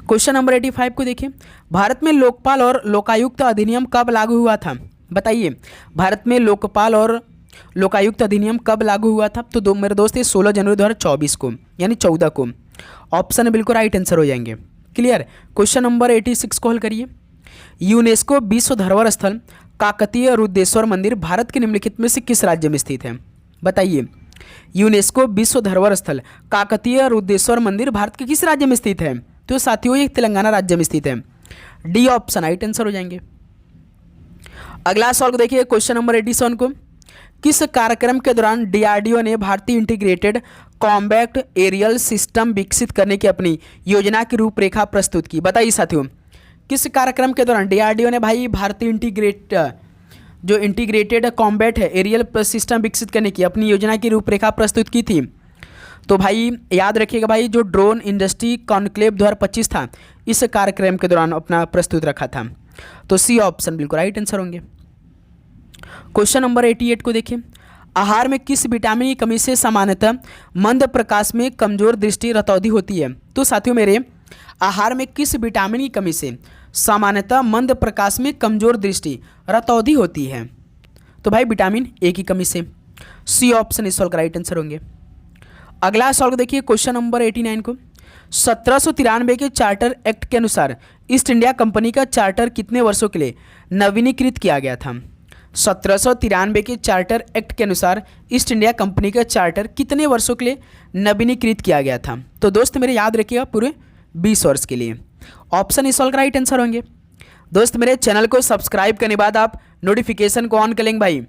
क्वेश्चन नंबर 85 को देखिए। भारत में लोकपाल और लोकायुक्त अधिनियम कब लागू हुआ था, बताइए। भारत में लोकपाल और लोकायुक्त अधिनियम कब लागू हुआ था, तो मेरे दोस्त ये 16 जनवरी 2024 को, यानी 14 को। ऑप्शन बिल्कुल राइट आंसर हो जाएंगे। क्लियर? क्वेश्चन नंबर 86 को हल करिए। यूनेस्को विश्व धरोहर स्थल काकतीय रुद्रेश्वर मंदिर भारत के निम्नलिखित में से किस राज्य में स्थित है, बताइए। यूनेस्को विश्व धरोहर स्थल काकतीय रुद्रेश्वर मंदिर भारत के किस राज्य में स्थित है, तो साथियों ये तेलंगाना राज्य में स्थित है। डी ऑप्शन राइट आंसर हो जाएंगे। अगला सवाल को देखिए, क्वेश्चन नंबर 87 को। किस कार्यक्रम के दौरान DRDO ने भारतीय इंटीग्रेटेड कॉम्बैट एरियल सिस्टम विकसित करने की अपनी योजना की रूपरेखा प्रस्तुत की, बताइए साथियों। किस कार्यक्रम के दौरान DRDO ने भाई भारतीय इंटीग्रेटेड कॉम्बैट है एरियल सिस्टम विकसित करने की अपनी योजना की रूपरेखा प्रस्तुत की थी, तो भाई याद रखिएगा भाई, जो ड्रोन इंडस्ट्री कॉन्क्लेव 2025 था, इस कार्यक्रम के दौरान अपना प्रस्तुत रखा था। तो सी ऑप्शन बिल्कुल राइट आंसर होंगे। क्वेश्चन नंबर 88 को देखिए, आहार में किस विटामिन की कमी से सामान्यतः मंद प्रकाश में कमजोर दृष्टि रतौंधी होती है? तो साथियों मेरे, आहार में किस विटामिन की कमी से सामान्यतः मंद प्रकाश में कमजोर दृष्टि रतौंधी होती है? तो भाई विटामिन ए की कमी से। सी ऑप्शन इस सवाल का राइट आंसर होंगे। अगला सवाल देखिए, क्वेश्चन नंबर 89 को, 1793 के चार्टर एक्ट के अनुसार ईस्ट इंडिया कंपनी का चार्टर कितने वर्षों के लिए नवीनीकृत किया गया था? 1793 के चार्टर एक्ट के अनुसार ईस्ट इंडिया कंपनी का चार्टर कितने वर्षों के लिए नवीनीकृत किया गया था? तो दोस्त मेरे याद रखिएगा, पूरे 20 वर्ष के लिए। ऑप्शन इस सवाल का राइट आंसर होंगे। दोस्त मेरे चैनल को सब्सक्राइब करने के बाद आप नोटिफिकेशन को ऑन कर लेंगे भाई।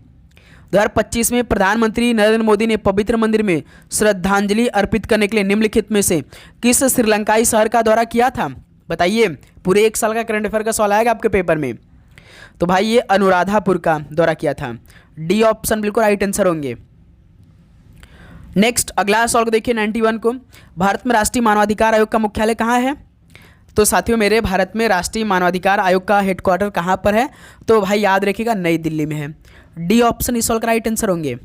2025 में प्रधानमंत्री नरेंद्र मोदी ने पवित्र मंदिर में श्रद्धांजलि अर्पित करने के लिए निम्नलिखित में से किस श्रीलंकाई शहर का दौरा किया था? बताइए, पूरे 1 साल का करंट अफेयर का सवाल आएगा आपके पेपर में। तो भाई ये अनुराधापुर का दौरा किया था। डी ऑप्शन बिल्कुल राइट आंसर होंगे। नेक्स्ट अगला सवाल को देखिए, 91 को, भारत में राष्ट्रीय मानवाधिकार आयोग का मुख्यालय कहाँ है? तो साथियों मेरे, भारत में राष्ट्रीय मानवाधिकार आयोग का हेडक्वार्टर कहाँ पर है? तो भाई याद रखिएगा, नई दिल्ली में है। डी ऑप्शन इस सवाल का राइट आंसर होंगे।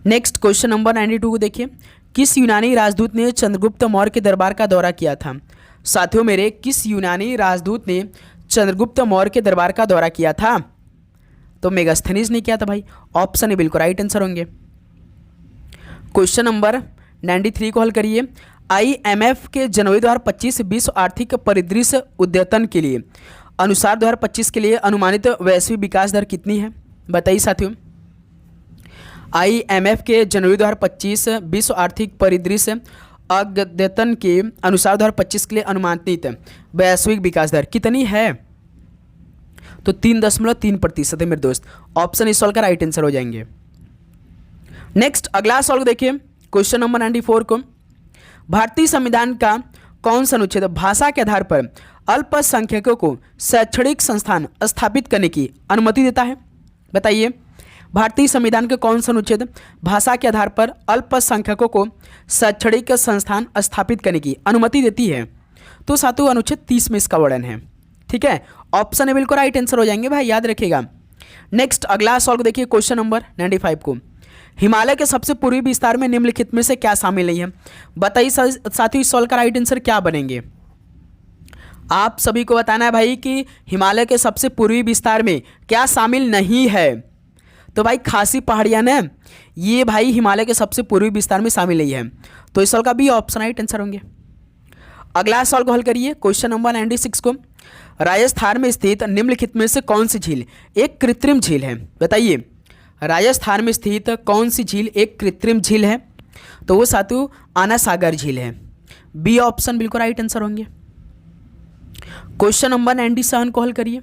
नेक्स्ट क्वेश्चन नंबर 92 को देखिए, किस यूनानी राजदूत ने चंद्रगुप्त मौर्य के दरबार का दौरा किया था? साथियों मेरे, किस यूनानी राजदूत ने चंद्रगुप्त मौर्य के दरबार का दौरा किया था? तो मेगास्थनीज ने किया था भाई। ऑप्शन ए बिल्कुल राइट आंसर होंगे। क्वेश्चन नंबर 93 को हल करिए, IMF के जनवरी 2025 विश्व आर्थिक परिदृश्य अद्यतन के लिए अनुसार 2025 के लिए अनुमानित वैश्विक विकास दर कितनी है? बताइए साथियों। IMF के जनवरी 2025 विश्व आर्थिक परिदृश्य अद्यतन के अनुसार 2025 के लिए अनुमानित वैश्विक विकास दर कितनी है? तो 3.3% है मेरे दोस्त। ऑप्शन इस सवाल का राइट आंसर हो जाएंगे। नेक्स्ट अगला सवाल देखिए, क्वेश्चन नंबर 94 को, भारतीय संविधान का कौन सा अनुच्छेद भाषा के आधार पर अल्पसंख्यकों को शैक्षणिक संस्थान स्थापित करने की अनुमति देता है? बताइए, भारतीय संविधान के कौन सा अनुच्छेद भाषा के आधार पर अल्पसंख्यकों को शैक्षणिक संस्थान स्थापित करने की अनुमति देती है? तो साथियों अनुच्छेद 30 में इसका वर्णन है। ठीक है, ऑप्शन ए बिल्कुल राइट आंसर हो जाएंगे भाई, याद रखिएगा। नेक्स्ट अगला सवाल को देखिए, क्वेश्चन नंबर 95 को, हिमालय के सबसे पूर्वी विस्तार में निम्नलिखित में से क्या शामिल नहीं है? बताइए साथियों इस सवाल का राइट आंसर क्या बनेंगे? आप सभी को बताना है भाई कि हिमालय के सबसे पूर्वी विस्तार में क्या शामिल नहीं है। तो भाई खासी पहाड़ियाँ ना, ये भाई हिमालय के सबसे पूर्वी विस्तार में शामिल नहीं है। तो इस सवाल का भी ऑप्शन राइट आंसर होंगे। अगला सवाल को हल करिए, क्वेश्चन नंबर 96 को, राजस्थान में स्थित निम्नलिखित में से कौन सी झील एक कृत्रिम झील है? बताइए, राजस्थान में स्थित कौन सी झील एक कृत्रिम झील है? तो वो साथियों आना सागर झील है। बी ऑप्शन बिल्कुल राइट आंसर होंगे। क्वेश्चन नंबर 97 को हल करिए,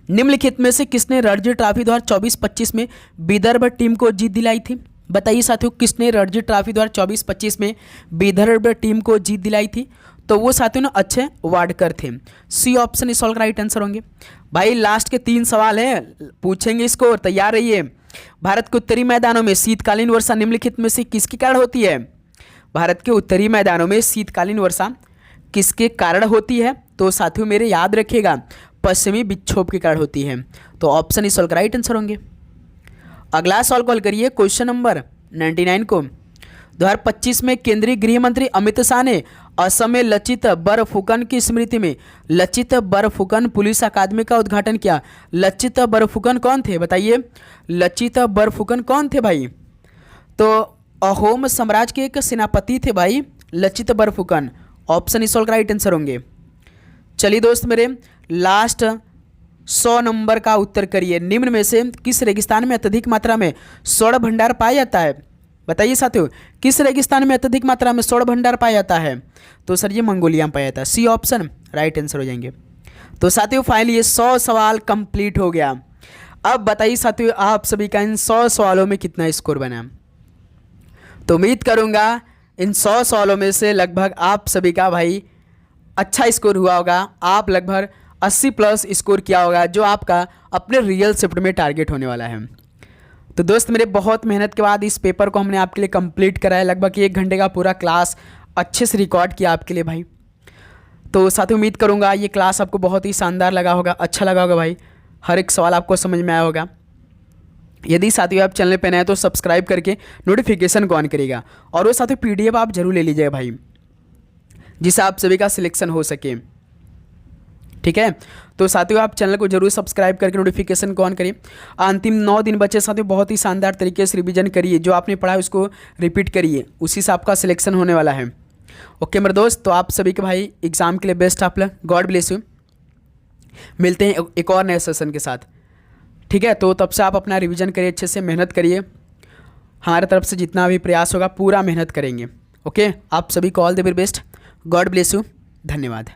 निम्नलिखित में से किसने रणजी ट्रॉफी 2024-25 में विदर्भ टीम को जीत दिलाई थी? बताइए साथियों, किसने रणजी ट्रॉफी 2024-25 में विदर्भ टीम को जीत दिलाई थी? तो वो साथियों ना अक्षय वाडकर थे। सी ऑप्शन इस सवाल का राइट आंसर होंगे। भाई लास्ट के 3 सवाल हैं, पूछेंगे इसको, तैयार रहिए। भारत के उत्तरी मैदानों में शीतकालीन वर्षा निम्नलिखित में से किसके कारण होती है? भारत के उत्तरी मैदानों में शीतकालीन वर्षा किसके कारण होती है? तो साथियों मेरे याद रखिएगा, पश्चिमी विक्षोभ के कारण होती है। तो ऑप्शन इस सवाल का राइट आंसर होंगे। अगला सवाल कॉल करिए, क्वेश्चन नंबर 99 को, 2025 में केंद्रीय गृह मंत्री अमित शाह ने असम में लचित बरफुकन की स्मृति में लचित बरफुकन पुलिस अकादमी का उद्घाटन किया। लचित बरफुकन कौन थे? बताइए, लचित बरफुकन कौन थे भाई? तो अहोम साम्राज्य के एक सेनापति थे भाई लचित बरफुकन। ऑप्शन इस सवाल का राइट आंसर होंगे। चलिए दोस्त मेरे, लास्ट 100 नंबर का उत्तर करिए, निम्न में से किस रेगिस्तान में अत्यधिक मात्रा में स्वर्ण भंडार पाया जाता है? बताइए साथियों, किस रेगिस्तान में अत्यधिक मात्रा में स्वर्ण भंडार पाया जाता है? तो सर ये मंगोलिया में पाया जाता है। सी ऑप्शन राइट आंसर हो जाएंगे। तो साथियों फाइनली ये 100 सवाल कंप्लीट हो गया। अब बताइए साथियों, आप सभी का इन 100 सवालों में कितना स्कोर बना? तो उम्मीद करूंगा इन 100 सवालों में से लगभग आप सभी का भाई अच्छा स्कोर हुआ होगा। आप लगभग 80+ स्कोर किया होगा, जो आपका अपने रियल शिफ्ट में टारगेट होने वाला है। तो दोस्त मेरे बहुत मेहनत के बाद इस पेपर को हमने आपके लिए कंप्लीट कराया, लगभग 1 घंटे का पूरा क्लास अच्छे से रिकॉर्ड किया आपके लिए भाई। तो साथ ही उम्मीद करूँगा ये क्लास आपको बहुत ही शानदार लगा होगा, अच्छा लगा होगा भाई, हर एक सवाल आपको समझ में आया होगा। यदि साथियों आप चैनल पर नए हैं तो सब्सक्राइब करके नोटिफिकेशन को ऑन करिएगा, और वो साथियों PDF आप जरूर ले लीजिएगा भाई, जिससे आप सभी का सिलेक्शन हो सके। ठीक है, तो साथियों आप चैनल को जरूर सब्सक्राइब करके नोटिफिकेशन को ऑन करिए। अंतिम 9 दिन बचे साथियों, बहुत ही शानदार तरीके से रिवीजन करिए, जो आपने पढ़ा है उसको रिपीट करिए, उसी से आपका सिलेक्शन होने वाला है। ओके मेरे दोस्त, तो आप सभी के भाई एग्जाम के लिए बेस्ट आप लोग, गॉड ब्लेस यू। मिलते हैं एक और नए सेशन के साथ। ठीक है, तो तब से आप अपना रिवीजन करिए, अच्छे से मेहनत करिए, हमारे तरफ से जितना भी प्रयास होगा पूरा मेहनत करेंगे। ओके, आप सभी को all the very best, God bless you, धन्यवाद।